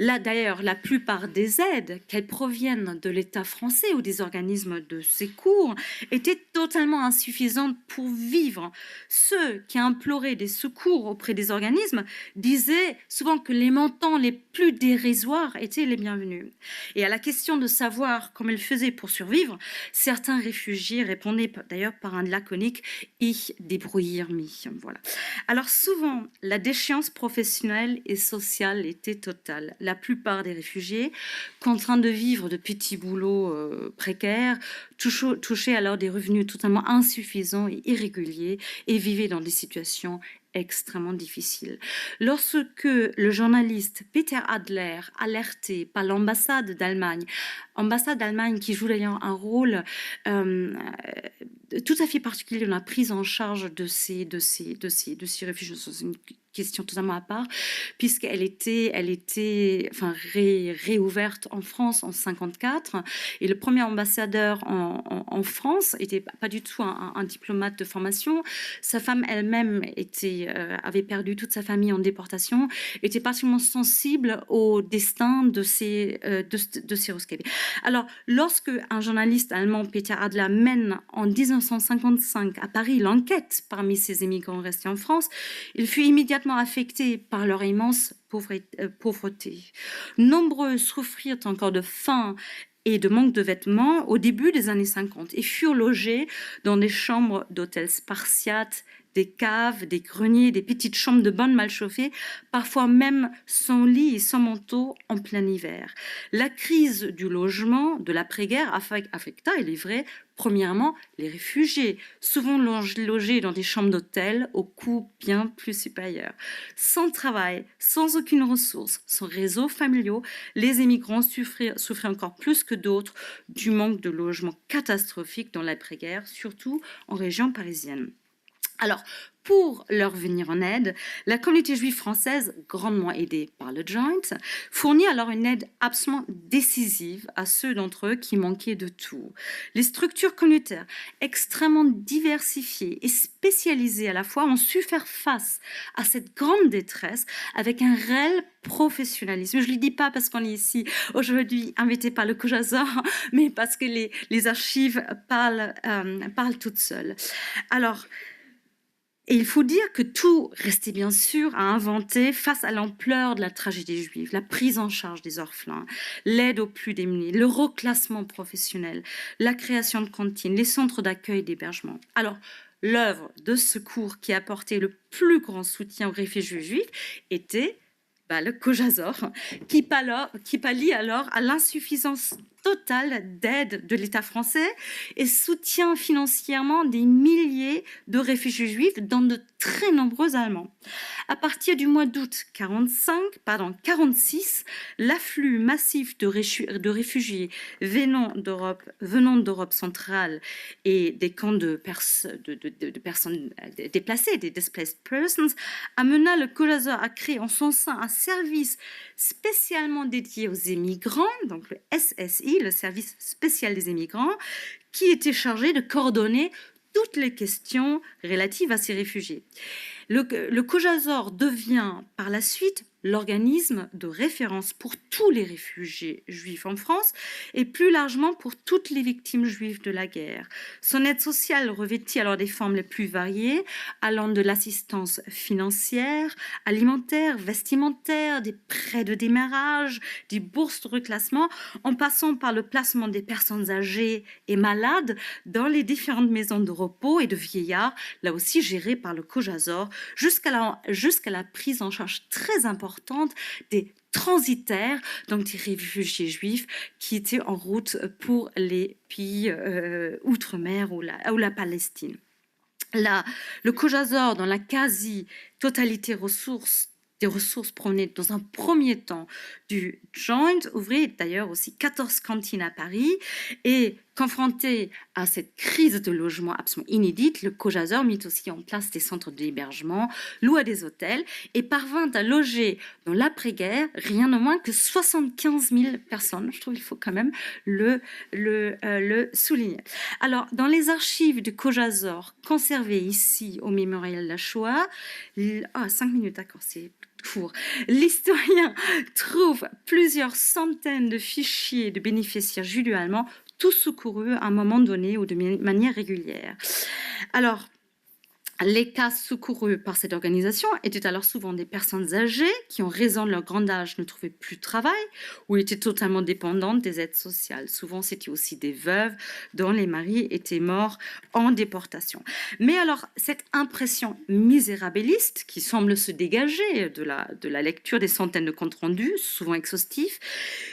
Là, d'ailleurs, la plupart des aides, qu'elles proviennent de l'État français ou des organismes de secours, étaient totalement insuffisantes pour vivre. Ceux qui imploraient des secours auprès des organismes disaient souvent que les montants les plus dérisoires étaient les bienvenus. Et à la question de savoir comment ils faisaient pour survivre, certains réfugiés répondaient d'ailleurs par un laconique « Ich débrouillir mich ». Voilà. Alors souvent, la déchéance professionnelle et sociale était totale. La plupart des réfugiés, contraints de vivre de petits boulots précaires, touchaient alors des revenus totalement insuffisants et irréguliers et vivaient dans des situations extrêmement difficiles. Lorsque le journaliste Peter Adler, alerté par l'ambassade d'Allemagne qui joue d'ailleurs un rôle tout à fait particulier dans la prise en charge de ces réfugiés, c'est une question totalement à part, puisqu'elle était réouverte en France en 1954, et le premier ambassadeur en France était pas du tout un diplomate de formation. Sa femme elle-même avait perdu toute sa famille en déportation, était particulièrement sensible au destin de ces rescapés. Alors, lorsque un journaliste allemand, Peter Adler, mène en 1955 à Paris l'enquête parmi ces émigrants restés en France, il fut immédiatement affectés par leur immense pauvreté. Nombreux souffrirent encore de faim et de manque de vêtements au début des années 50 et furent logés dans des chambres d'hôtels spartiates, des caves, des greniers, des petites chambres de bonne mal chauffées, parfois même sans lit et sans manteau en plein hiver. La crise du logement de l'après-guerre affecta, il est vrai, premièrement, les réfugiés, souvent logés dans des chambres d'hôtel au coût bien plus supérieur. Sans travail, sans aucune ressource, sans réseau familiaux, les émigrants souffraient encore plus que d'autres du manque de logement catastrophique dans l'après-guerre, surtout en région parisienne. Alors, pour leur venir en aide, la communauté juive française, grandement aidée par le Joint, fournit alors une aide absolument décisive à ceux d'entre eux qui manquaient de tout. Les structures communautaires, extrêmement diversifiées et spécialisées à la fois, ont su faire face à cette grande détresse avec un réel professionnalisme. Je ne le dis pas parce qu'on est ici aujourd'hui invité par le COJASOR, mais parce que les archives parlent toutes seules. Alors, et il faut dire que tout restait bien sûr à inventer face à l'ampleur de la tragédie juive, la prise en charge des orphelins, l'aide aux plus démunis, le reclassement professionnel, la création de cantines, les centres d'accueil et d'hébergement. Alors, l'œuvre de secours qui apportait le plus grand soutien aux réfugiés juifs était le COJASOR, qui pallie alors à l'insuffisance totale d'aide de l'État français et soutient financièrement des milliers de réfugiés juifs dans de très nombreux Allemands. À partir du mois d'août 46, l'afflux massif de réfugiés venant d'Europe centrale et des camps de personnes déplacées, des displaced persons, amena le COJASOR à créer en son sein un service spécialement dédié aux émigrants, donc le SSI, le service spécial des émigrants, qui était chargé de coordonner toutes les questions relatives à ces réfugiés. Le COJASOR devient par la suite l'organisme de référence pour tous les réfugiés juifs en France et plus largement pour toutes les victimes juives de la guerre. Son aide sociale revêtit alors des formes les plus variées, allant de l'assistance financière, alimentaire, vestimentaire, des prêts de démarrage, des bourses de reclassement, en passant par le placement des personnes âgées et malades dans les différentes maisons de repos et de vieillards, là aussi gérées par le COJASOR, jusqu'à la prise en charge très importante des transitaires, donc des réfugiés juifs qui étaient en route pour les pays outre-mer ou la Palestine. Là, le COJASOR, dans la quasi-totalité des ressources provenaient dans un premier temps du Joint, ouvrait d'ailleurs aussi 14 cantines à Paris, et confronté à cette crise de logement absolument inédite, le COJASOR mit aussi en place des centres d'hébergement, loua des hôtels et parvint à loger dans l'après-guerre rien de moins que 75 000 personnes. Je trouve qu'il faut quand même le souligner. Alors, dans les archives du COJASOR conservées ici au Mémorial de la Shoah, 5 minutes, d'accord, c'est court. L'historien trouve plusieurs centaines de fichiers de bénéficiaires judéo-allemands, tous secourus à un moment donné ou de manière régulière. Alors, les cas secourus par cette organisation étaient alors souvent des personnes âgées qui, en raison de leur grand âge, ne trouvaient plus de travail ou étaient totalement dépendantes des aides sociales. Souvent, c'était aussi des veuves dont les maris étaient morts en déportation. Mais alors, cette impression misérabiliste qui semble se dégager de la lecture des centaines de comptes rendus, souvent exhaustifs,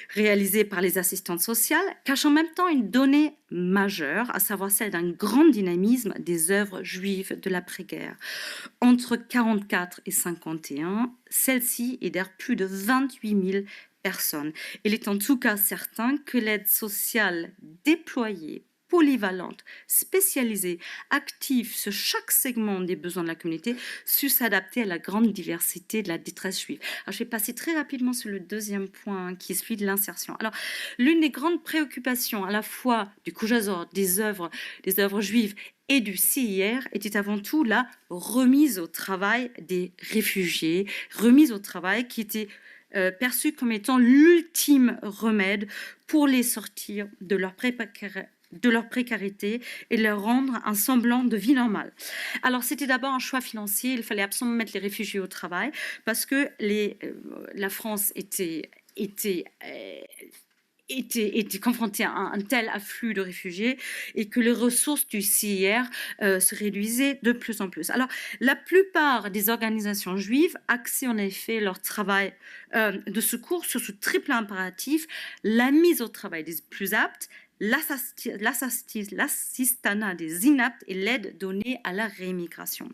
réalisés par les assistantes sociales, cache en même temps une donnée majeure, à savoir celle d'un grand dynamisme des œuvres juives de l'après-guerre. Entre 1944 et 1951, celle-ci aidèrent plus de 28 000 personnes. Il est en tout cas certain que l'aide sociale déployée, polyvalente, spécialisée, active sur chaque segment des besoins de la communauté, sut s'adapter à la grande diversité de la détresse juive. Alors, je vais passer très rapidement sur le deuxième point qui est celui de l'insertion. Alors, l'une des grandes préoccupations à la fois du COJASOR, des œuvres juives et du CIR était avant tout la remise au travail des réfugiés, remise au travail qui était perçue comme étant l'ultime remède pour les sortir de leur précarité et leur rendre un semblant de vie normale. Alors, c'était d'abord un choix financier. Il fallait absolument mettre les réfugiés au travail parce que la France était confrontée à un tel afflux de réfugiés et que les ressources du CIR se réduisaient de plus en plus. Alors, la plupart des organisations juives axaient en effet leur travail de secours sur ce triple impératif: la mise au travail des plus aptes, l'assistanat des inaptes et l'aide donnée à la réémigration.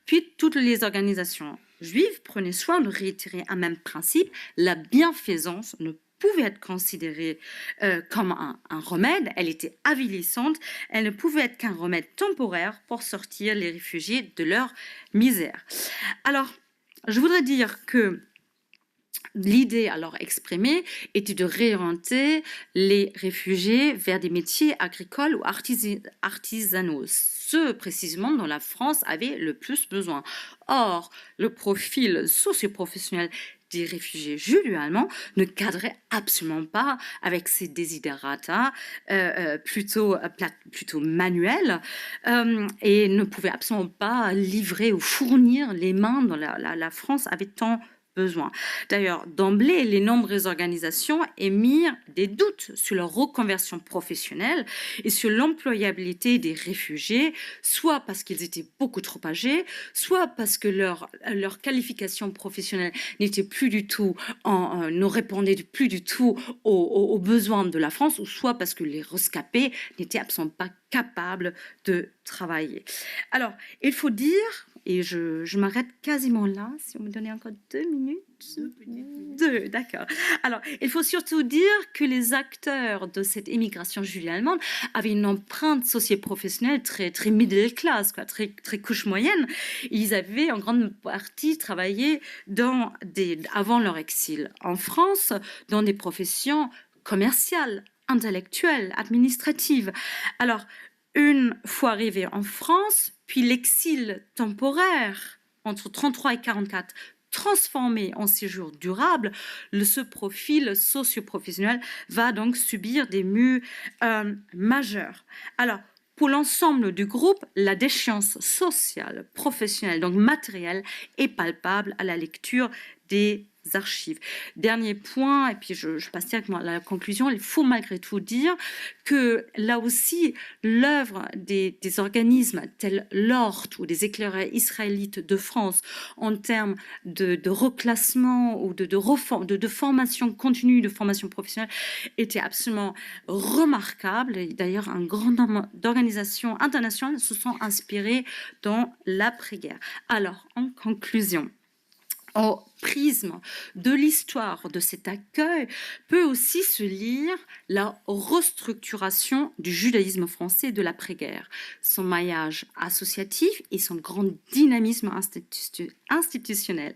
Puis toutes les organisations juives prenaient soin de réitérer un même principe: la bienfaisance ne pouvait être considérée comme un remède, elle était avilissante, elle ne pouvait être qu'un remède temporaire pour sortir les réfugiés de leur misère. Alors, je voudrais dire que l'idée alors exprimée était de réorienter les réfugiés vers des métiers agricoles ou artisanaux, ceux précisément dont la France avait le plus besoin. Or, le profil socio-professionnel des réfugiés judéo-allemands ne cadrait absolument pas avec ces desiderata plutôt manuels et ne pouvait absolument pas livrer ou fournir les mains dont la France avait tant besoin. D'ailleurs, d'emblée, les nombreuses organisations émirent des doutes sur leur reconversion professionnelle et sur l'employabilité des réfugiés, soit parce qu'ils étaient beaucoup trop âgés, soit parce que leur qualification professionnelle n'était plus du tout, ne répondait plus du tout aux besoins de la France, ou soit parce que les rescapés n'étaient absolument pas capables de travailler. Alors, il faut dire, et je m'arrête quasiment là, si on me donnait encore 2 minutes. 2, d'accord. Alors, il faut surtout dire que les acteurs de cette émigration judéo-allemande avaient une empreinte socio-professionnelle très, très middle class, quoi, très, très couche moyenne. Ils avaient en grande partie travaillé avant leur exil en France, dans des professions commerciales, intellectuelles, administratives. Alors, une fois arrivés en France, puis l'exil temporaire entre 1933 et 1944, transformé en séjour durable, ce profil socio-professionnel va donc subir des mues majeures. Alors, pour l'ensemble du groupe, la déchéance sociale, professionnelle, donc matérielle, est palpable à la lecture des archives. Dernier point, et puis je passe directement à la conclusion, il faut malgré tout dire que là aussi, l'œuvre des organismes tels l'ORT ou des éclaireurs israélites de France en termes de reclassement ou de formation continue, de formation professionnelle, était absolument remarquable. D'ailleurs, un grand nombre d'organisations internationales se sont inspirées dans l'après-guerre. Alors, en conclusion, au prisme de l'histoire de cet accueil peut aussi se lire la restructuration du judaïsme français de l'après-guerre, son maillage associatif et son grand dynamisme institutionnel.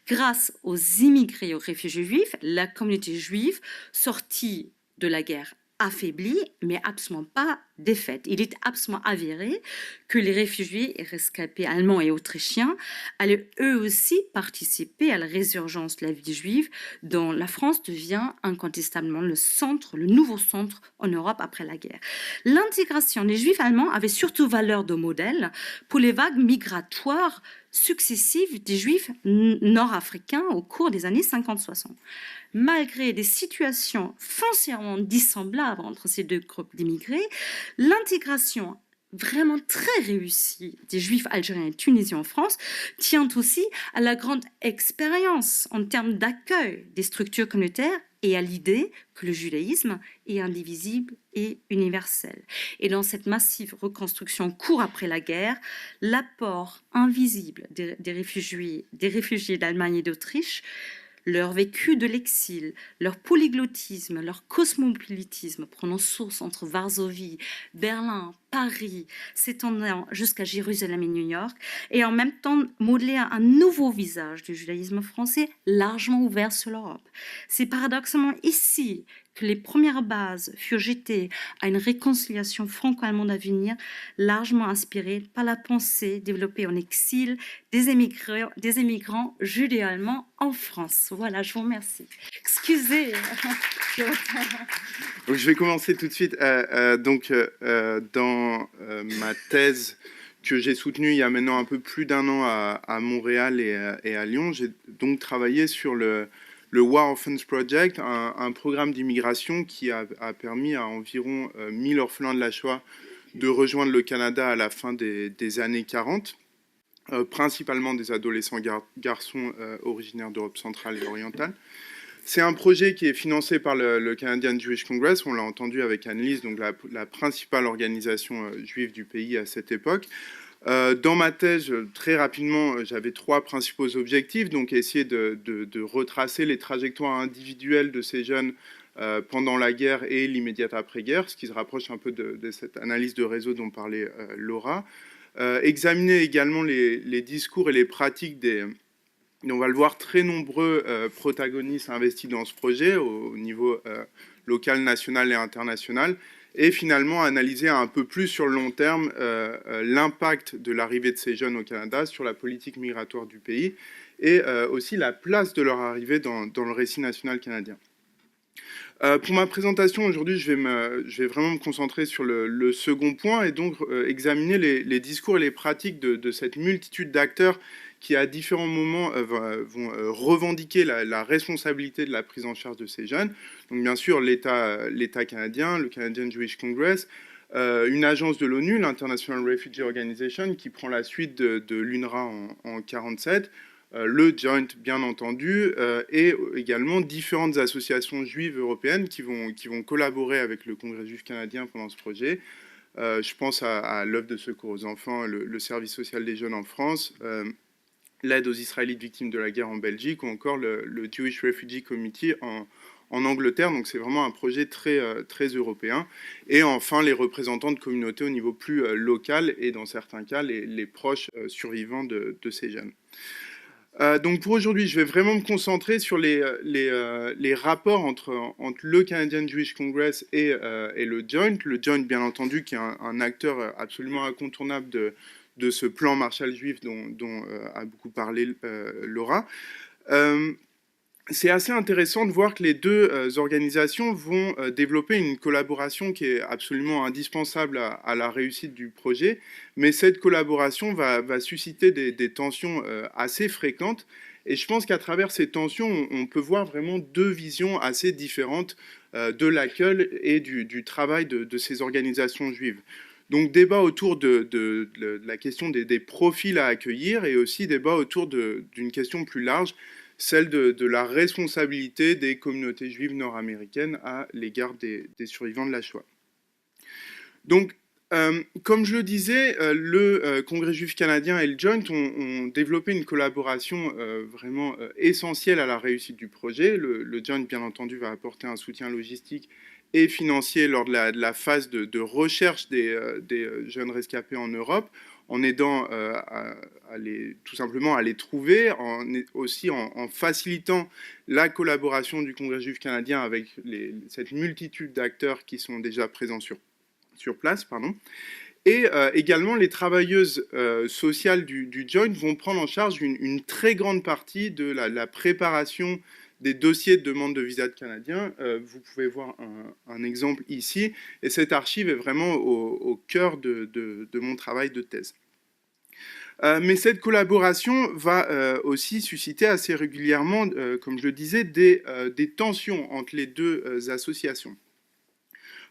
Grâce aux immigrés et aux réfugiés juifs, la communauté juive sortie de la guerre affaiblie, mais absolument pas défaite. Il est absolument avéré que les réfugiés et rescapés allemands et autrichiens allaient eux aussi participer à la résurgence de la vie juive, dont la France devient incontestablement le nouveau centre en Europe après la guerre. L'intégration des juifs allemands avait surtout valeur de modèle pour les vagues migratoires successives des juifs nord-africains au cours des années 50-60. Malgré des situations foncièrement dissemblables entre ces deux groupes d'immigrés, l'intégration vraiment très réussie des juifs algériens et tunisiens en France tient aussi à la grande expérience en termes d'accueil des structures communautaires et à l'idée que le judaïsme est indivisible et universel. Et dans cette massive reconstruction court après la guerre, l'apport invisible des réfugiés d'Allemagne et d'Autriche, leur vécu de l'exil, leur polyglottisme, leur cosmopolitisme prenant source entre Varsovie, Berlin, Paris, s'étendant jusqu'à Jérusalem et New York, et en même temps modeler un nouveau visage du judaïsme français largement ouvert sur l'Europe. C'est paradoxalement ici que les premières bases furent jetées à une réconciliation franco-allemande à venir, largement inspirée par la pensée développée en exil des émigrants judéo-allemands en France. Voilà, je vous remercie. Excusez. Donc, je vais commencer tout de suite. Dans ma thèse que j'ai soutenue il y a maintenant un peu plus d'un an à Montréal et à Lyon, j'ai donc travaillé sur le War Orphans Project, un programme d'immigration qui a permis à environ 1000 orphelins de la Shoah de rejoindre le Canada à la fin des années 40, principalement des adolescents garçons originaires d'Europe centrale et orientale. C'est un projet qui est financé par le Canadian Jewish Congress, on l'a entendu avec Annelise, donc la principale organisation juive du pays à cette époque. Dans ma thèse, très rapidement, j'avais 3 principaux objectifs, donc essayer de retracer les trajectoires individuelles de ces jeunes pendant la guerre et l'immédiate après-guerre, ce qui se rapproche un peu de cette analyse de réseau dont parlait Laura. Examiner également les discours et les pratiques on va le voir, très nombreux protagonistes investis dans ce projet au niveau local, national et international, et finalement analyser un peu plus sur le long terme l'impact de l'arrivée de ces jeunes au Canada sur la politique migratoire du pays et aussi la place de leur arrivée dans le récit national canadien. Pour ma présentation aujourd'hui, je vais vraiment me concentrer sur le second point et donc examiner les discours et les pratiques de cette multitude d'acteurs qui à différents moments vont revendiquer la responsabilité de la prise en charge de ces jeunes. Donc bien sûr l'État canadien, le Canadian Jewish Congress, une agence de l'ONU, l'International Refugee Organization, qui prend la suite de l'UNRWA en 1947, le Joint bien entendu, et également différentes associations juives européennes qui vont collaborer avec le Congrès juif canadien pendant ce projet. Je pense à l'œuvre de secours aux enfants, le service social des jeunes en France, l'aide aux Israélites victimes de la guerre en Belgique ou encore le Jewish Refugee Committee en Angleterre. Donc c'est vraiment un projet très européen. Et enfin, les représentants de communautés au niveau plus local et dans certains cas, les proches survivants de ces jeunes. Donc pour aujourd'hui, je vais vraiment me concentrer sur les rapports entre le Canadian Jewish Congress et le Joint. Le Joint, bien entendu, qui est un acteur absolument incontournable de ce plan Marshall juif dont a beaucoup parlé Laura. C'est assez intéressant de voir que les deux organisations vont développer une collaboration qui est absolument indispensable à la réussite du projet, mais cette collaboration va susciter des tensions assez fréquentes, et je pense qu'à travers ces tensions, on peut voir vraiment deux visions assez différentes de l'accueil et du travail de ces organisations juives. Donc débat autour de la question des profils à accueillir, et aussi débat autour d'une question plus large, celle de la responsabilité des communautés juives nord-américaines à l'égard des survivants de la Shoah. Donc, comme je le disais, le Congrès juif canadien et le Joint ont développé une collaboration vraiment essentielle à la réussite du projet. Le Joint, bien entendu, va apporter un soutien logistique et financier lors de la phase de recherche des jeunes rescapés en Europe, en aidant tout simplement à les trouver, aussi en facilitant la collaboration du Congrès juif canadien avec cette multitude d'acteurs qui sont déjà présents sur place. Et également, les travailleuses sociales du Joint vont prendre en charge une très grande partie de la préparation des dossiers de demande de visa de Canadiens. Vous pouvez voir un exemple ici, et cette archive est vraiment au cœur de mon travail de thèse. Mais cette collaboration va aussi susciter assez régulièrement, comme je le disais, des tensions entre les deux associations.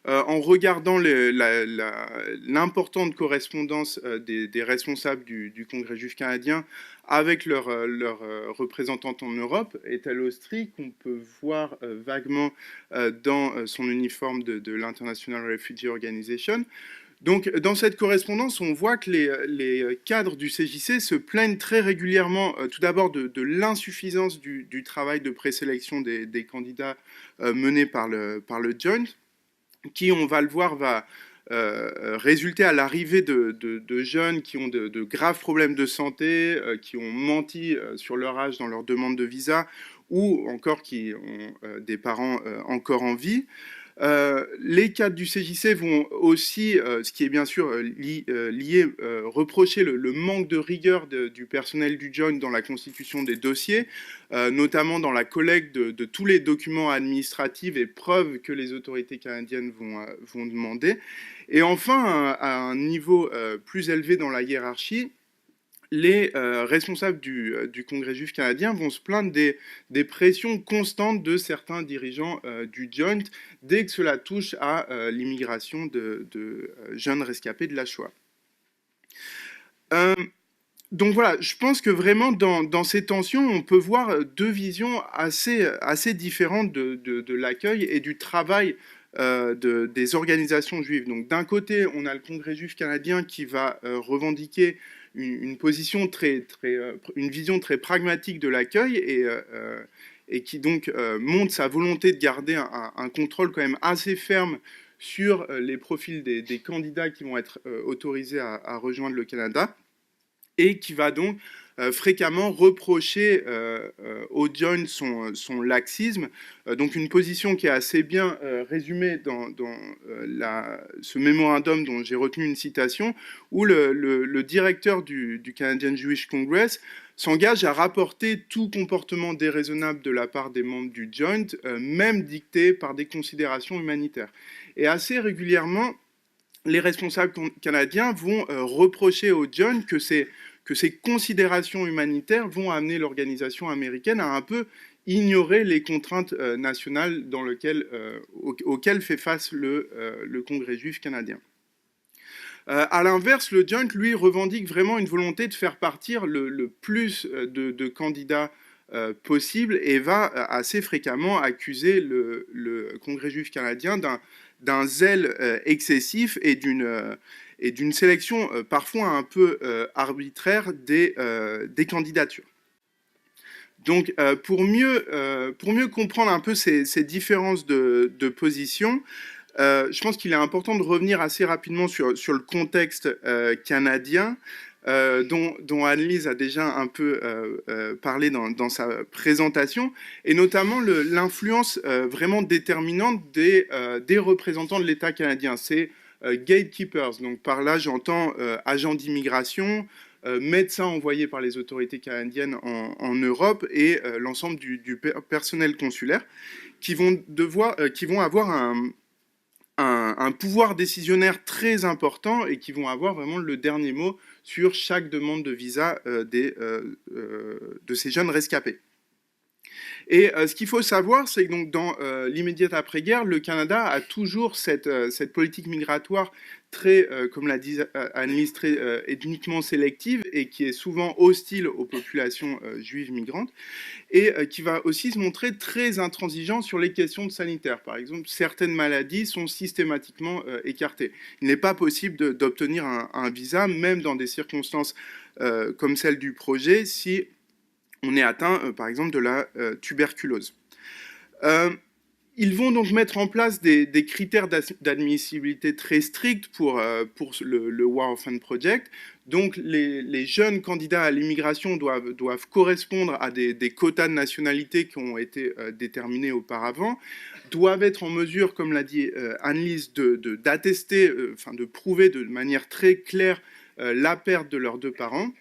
En regardant l'importante correspondance des responsables du Congrès juif canadien avec leurs représentantes en Europe, Ethel Ostry, qu'on peut voir vaguement dans son uniforme de l'International Refugee Organization. Donc, dans cette correspondance, on voit que les cadres du CJC se plaignent très régulièrement, tout d'abord de l'insuffisance du travail de présélection des candidats mené par le Joint, qui, on va le voir, va résulter à l'arrivée de jeunes qui ont de graves problèmes de santé, qui ont menti sur leur âge dans leur demande de visa, ou encore qui ont des parents encore en vie. Les cadres du CJC vont aussi, ce qui est bien sûr lié, reprocher le manque de rigueur du personnel du Joint dans la constitution des dossiers, notamment dans la collecte de tous les documents administratifs et preuves que les autorités canadiennes vont demander. Et enfin, à un niveau plus élevé dans la hiérarchie, les responsables du Congrès juif canadien vont se plaindre des pressions constantes de certains dirigeants du Joint dès que cela touche à l'immigration de jeunes rescapés de la Shoah. Donc voilà, je pense que vraiment dans ces tensions, on peut voir deux visions assez différentes de l'accueil et du travail des organisations juives. Donc d'un côté, on a le Congrès juif canadien qui va revendiquer une position une vision très pragmatique de l'accueil et qui donc montre sa volonté de garder un contrôle quand même assez ferme sur les profils des candidats qui vont être autorisés à rejoindre le Canada, et qui va donc fréquemment reprocher au Joint son laxisme, donc une position qui est assez bien résumée dans ce mémorandum dont j'ai retenu une citation, où le directeur du Canadian Jewish Congress s'engage à rapporter tout comportement déraisonnable de la part des membres du Joint, même dicté par des considérations humanitaires. Et assez régulièrement, les responsables canadiens vont reprocher au Joint que ces considérations humanitaires vont amener l'organisation américaine à un peu ignorer les contraintes nationales auxquelles fait face le Congrès juif canadien. À l'inverse, le Joint, lui, revendique vraiment une volonté de faire partir le plus de candidats possible, et va assez fréquemment accuser le Congrès juif canadien d'un zèle excessif et d'une sélection parfois un peu arbitraire des candidatures. Donc, pour mieux comprendre un peu ces différences de position, je pense qu'il est important de revenir assez rapidement sur le contexte canadien. dont Annelise a déjà un peu parlé dans sa présentation, et notamment l'influence vraiment déterminante des représentants de l'État canadien. C'est gatekeepers, donc par là j'entends agents d'immigration, médecins envoyés par les autorités canadiennes en Europe et l'ensemble du personnel consulaire qui vont avoir un pouvoir décisionnaire très important et qui vont avoir vraiment le dernier mot sur chaque demande de visa de ces jeunes rescapés. Et ce qu'il faut savoir, c'est que donc, dans l'immédiate après-guerre, le Canada a toujours cette politique migratoire très, comme l'a dit Annelise, très ethniquement sélective et qui est souvent hostile aux populations juives migrantes et qui va aussi se montrer très intransigeant sur les questions de sanitaire. Par exemple, certaines maladies sont systématiquement écartées. Il n'est pas possible d'obtenir un visa, même dans des circonstances comme celle du projet, si on est atteint, par exemple, de la tuberculose. Ils vont donc mettre en place des critères d'admissibilité très stricts pour le War Orphan Project. Donc, les jeunes candidats à l'immigration doivent correspondre à des quotas de nationalité qui ont été déterminés auparavant, doivent être en mesure, comme l'a dit Annelise, d'attester, de prouver de manière très claire la perte de leurs deux parents,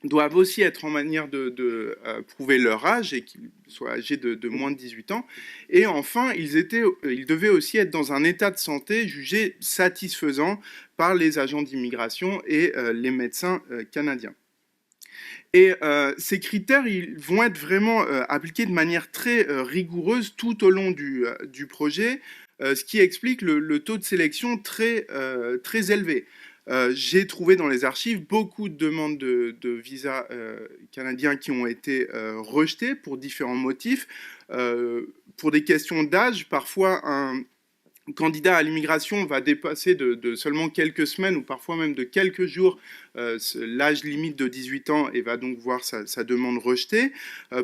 doivent aussi être en manière de prouver leur âge et qu'ils soient âgés de moins de 18 ans. Et enfin, ils devaient aussi être dans un état de santé jugé satisfaisant par les agents d'immigration et les médecins canadiens. Et ces critères, ils vont être vraiment appliqués de manière très rigoureuse tout au long du projet, ce qui explique le taux de sélection très élevé. J'ai trouvé dans les archives beaucoup de demandes de visas canadiens qui ont été rejetées pour différents motifs. Pour des questions d'âge, parfois un candidat à l'immigration va dépasser de seulement quelques semaines ou parfois même de quelques jours l'âge limite de 18 ans et va donc voir sa demande rejetée.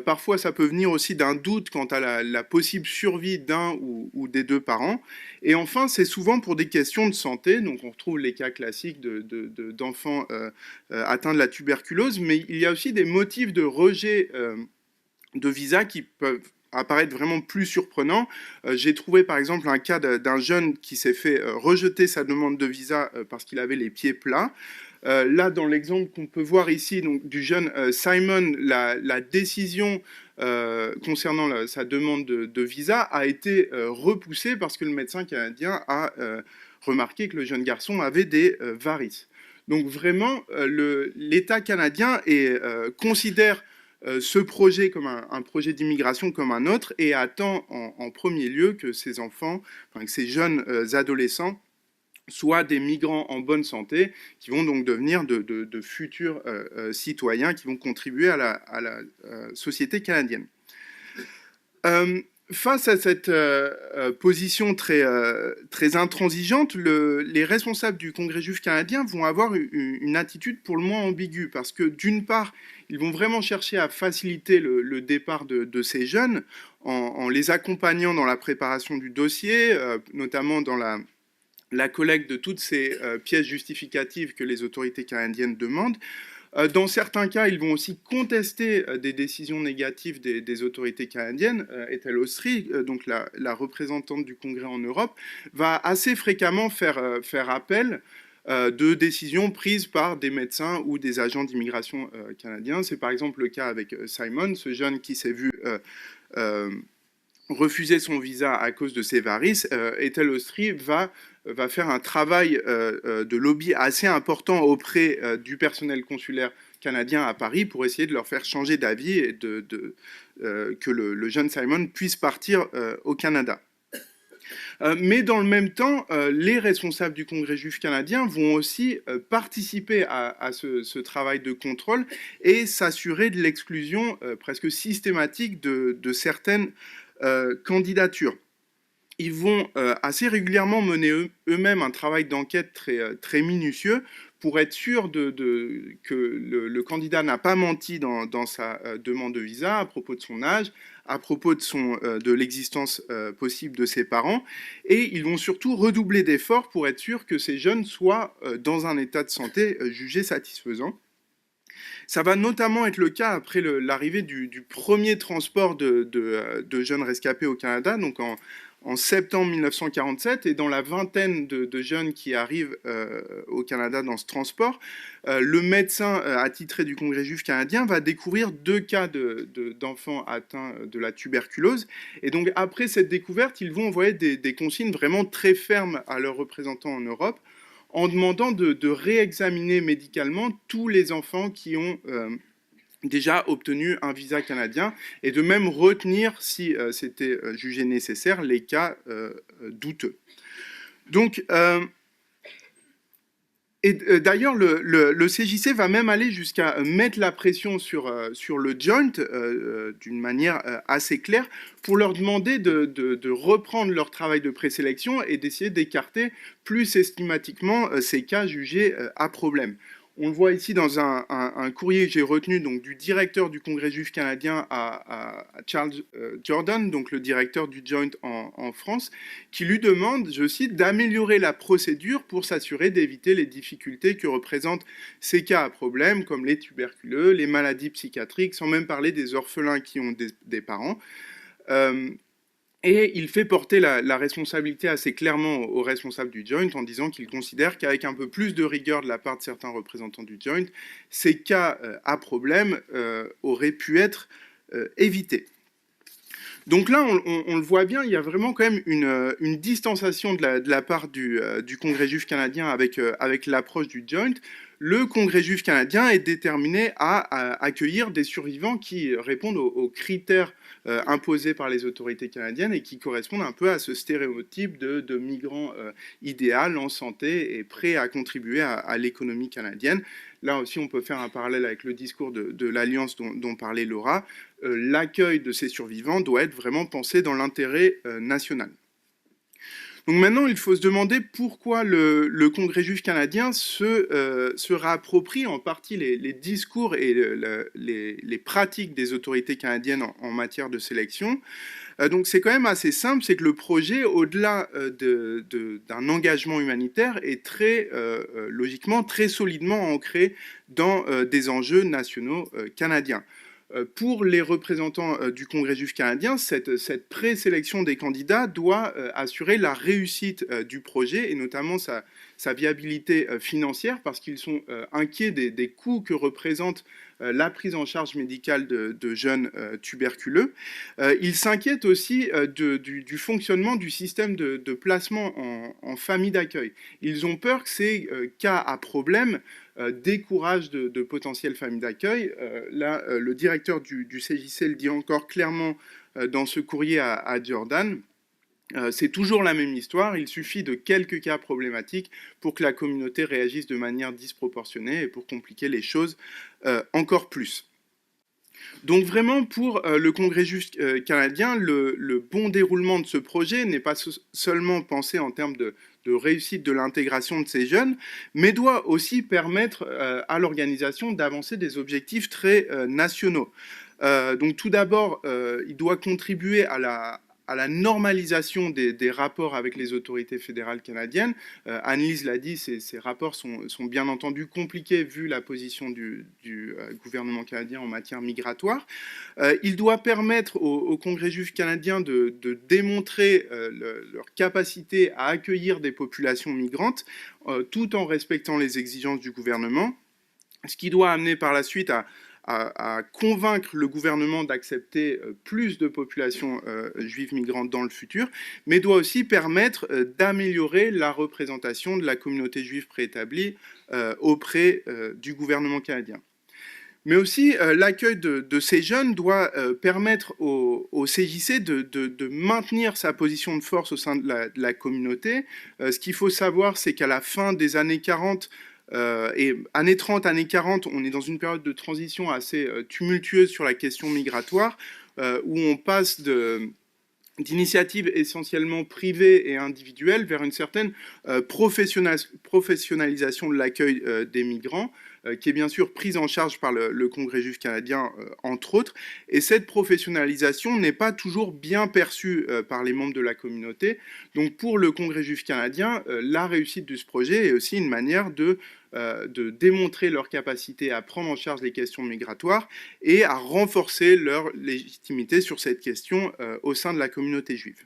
Parfois, ça peut venir aussi d'un doute quant à la possible survie d'un ou des deux parents. Et enfin, c'est souvent pour des questions de santé. Donc, on retrouve les cas classiques d'enfants atteints de la tuberculose, mais il y a aussi des motifs de rejet de visa qui peuvent apparaître vraiment plus surprenant. J'ai trouvé par exemple un cas d'un jeune qui s'est fait rejeter sa demande de visa parce qu'il avait les pieds plats. Là, dans l'exemple qu'on peut voir ici donc, du jeune Simon, la décision concernant sa demande de visa a été repoussée parce que le médecin canadien a remarqué que le jeune garçon avait des varices. Donc vraiment, l'État canadien considère ce projet comme un projet d'immigration comme un autre et attend en premier lieu que ces enfants, que ces jeunes adolescents soient des migrants en bonne santé qui vont donc devenir de futurs citoyens qui vont contribuer à la société canadienne. Face à cette position très intransigeante, les responsables du Congrès juif canadien vont avoir une attitude pour le moins ambiguë, parce que d'une part, ils vont vraiment chercher à faciliter le départ de ces jeunes en les accompagnant dans la préparation du dossier, notamment dans la collecte de toutes ces pièces justificatives que les autorités canadiennes demandent. Dans certains cas, ils vont aussi contester des décisions négatives des autorités canadiennes. Ethel Ostry, donc la représentante du Congrès en Europe, va assez fréquemment faire appel de décisions prises par des médecins ou des agents d'immigration canadiens. C'est par exemple le cas avec Simon, ce jeune qui s'est vu refuser son visa à cause de ses varices. Ethel Ostry va faire un travail de lobby assez important auprès du personnel consulaire canadien à Paris pour essayer de leur faire changer d'avis et que le jeune Simon puisse partir au Canada. Mais dans le même temps, les responsables du Congrès juif canadien vont aussi participer à ce travail de contrôle et s'assurer de l'exclusion presque systématique de certaines candidatures. Ils vont assez régulièrement mener eux-mêmes un travail d'enquête très minutieux pour être sûr que le candidat n'a pas menti dans sa demande de visa à propos de son âge, à propos de l'existence possible de ses parents. Et ils vont surtout redoubler d'efforts pour être sûr que ces jeunes soient dans un état de santé jugé satisfaisant. Ça va notamment être le cas après l'arrivée du premier transport de jeunes rescapés au Canada, donc en septembre 1947, et dans la vingtaine de jeunes qui arrivent au Canada dans ce transport, le médecin attitré du Congrès juif canadien va découvrir 2 cas d'enfants atteints de la tuberculose. Et donc après cette découverte, ils vont envoyer des consignes vraiment très fermes à leurs représentants en Europe, en demandant de réexaminer médicalement tous les enfants qui ont déjà obtenu un visa canadien, et de même retenir, si c'était jugé nécessaire, les cas douteux. Donc, d'ailleurs, le CJC va même aller jusqu'à mettre la pression sur le Joint d'une manière assez claire pour leur demander de reprendre leur travail de présélection et d'essayer d'écarter plus systématiquement ces cas jugés à problème. On le voit ici dans un courrier que j'ai retenu donc, du directeur du Congrès juif canadien à Charles Jordan, donc le directeur du Joint en France, qui lui demande, je cite, d'améliorer la procédure pour s'assurer d'éviter les difficultés que représentent ces cas à problème, comme les tuberculeux, les maladies psychiatriques, sans même parler des orphelins qui ont des parents. Et il fait porter la responsabilité assez clairement aux responsables du Joint en disant qu'il considère qu'avec un peu plus de rigueur de la part de certains représentants du Joint, ces cas à problème auraient pu être évités. Donc là, on le voit bien, il y a vraiment quand même une distanciation de la part du Congrès juif canadien avec l'approche du Joint. Le Congrès juif canadien est déterminé à accueillir des survivants qui répondent aux critères imposés par les autorités canadiennes et qui correspondent un peu à ce stéréotype de migrants idéal, en santé et prêt à contribuer à l'économie canadienne. Là aussi, on peut faire un parallèle avec le discours de l'Alliance dont parlait Laura. L'accueil de ces survivants doit être vraiment pensé dans l'intérêt national. Donc maintenant, il faut se demander pourquoi le Congrès juif canadien se réapproprie en partie les discours et les pratiques des autorités canadiennes en matière de sélection. Donc c'est quand même assez simple, c'est que le projet, au-delà d'un engagement humanitaire, est logiquement très solidement ancré dans des enjeux nationaux canadiens. Pour les représentants du Congrès juif canadien, cette présélection des candidats doit assurer la réussite du projet et notamment sa viabilité financière parce qu'ils sont inquiets des coûts que représente la prise en charge médicale de jeunes tuberculeux. Ils s'inquiètent aussi du fonctionnement du système de placement en famille d'accueil. Ils ont peur que ces cas à problème découragent de potentielles familles d'accueil. Là, le directeur du CJC le dit encore clairement dans ce courrier à Jordan. C'est toujours la même histoire, il suffit de quelques cas problématiques pour que la communauté réagisse de manière disproportionnée et pour compliquer les choses encore plus. Donc vraiment, pour le Congrès juif canadien, le bon déroulement de ce projet n'est pas seulement pensé en termes de réussite de l'intégration de ces jeunes, mais doit aussi permettre à l'organisation d'avancer des objectifs très nationaux. Donc tout d'abord, il doit contribuer à la normalisation des rapports avec les autorités fédérales canadiennes. Annelise l'a dit, ces rapports sont bien entendu compliqués vu la position du gouvernement canadien en matière migratoire. Il doit permettre au Congrès juif canadien de démontrer leur capacité à accueillir des populations migrantes tout en respectant les exigences du gouvernement, ce qui doit amener par la suite à convaincre le gouvernement d'accepter plus de populations juives migrantes dans le futur, mais doit aussi permettre d'améliorer la représentation de la communauté juive préétablie auprès du gouvernement canadien. Mais aussi, l'accueil de ces jeunes doit permettre au CJC de maintenir sa position de force au sein de la communauté. Ce qu'il faut savoir, c'est qu'à la fin des années 40, et années 30, années 40, on est dans une période de transition assez tumultueuse sur la question migratoire, où on passe d'initiatives essentiellement privées et individuelles vers une certaine professionnalisation de l'accueil des migrants, qui est bien sûr prise en charge par le Congrès juif canadien, entre autres. Et cette professionnalisation n'est pas toujours bien perçue par les membres de la communauté. Donc pour le Congrès juif canadien, la réussite de ce projet est aussi une manière de de démontrer leur capacité à prendre en charge les questions migratoires et à renforcer leur légitimité sur cette question au sein de la communauté juive.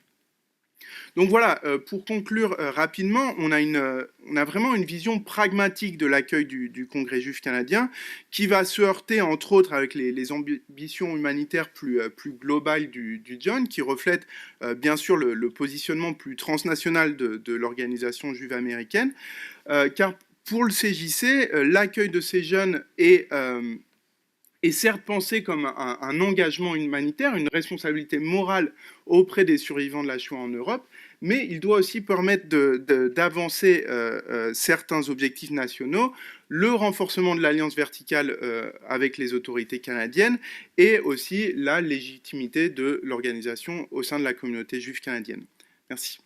Donc voilà, pour conclure rapidement, on a vraiment une vision pragmatique de l'accueil du Congrès juif canadien qui va se heurter entre autres avec les ambitions humanitaires plus globales du John, qui reflète bien sûr le positionnement plus transnational de l'organisation juive américaine, car pour le CJC, l'accueil de ces jeunes est certes pensé comme un engagement humanitaire, une responsabilité morale auprès des survivants de la Shoah en Europe, mais il doit aussi permettre d'avancer certains objectifs nationaux, le renforcement de l'alliance verticale avec les autorités canadiennes et aussi la légitimité de l'organisation au sein de la communauté juive canadienne. Merci.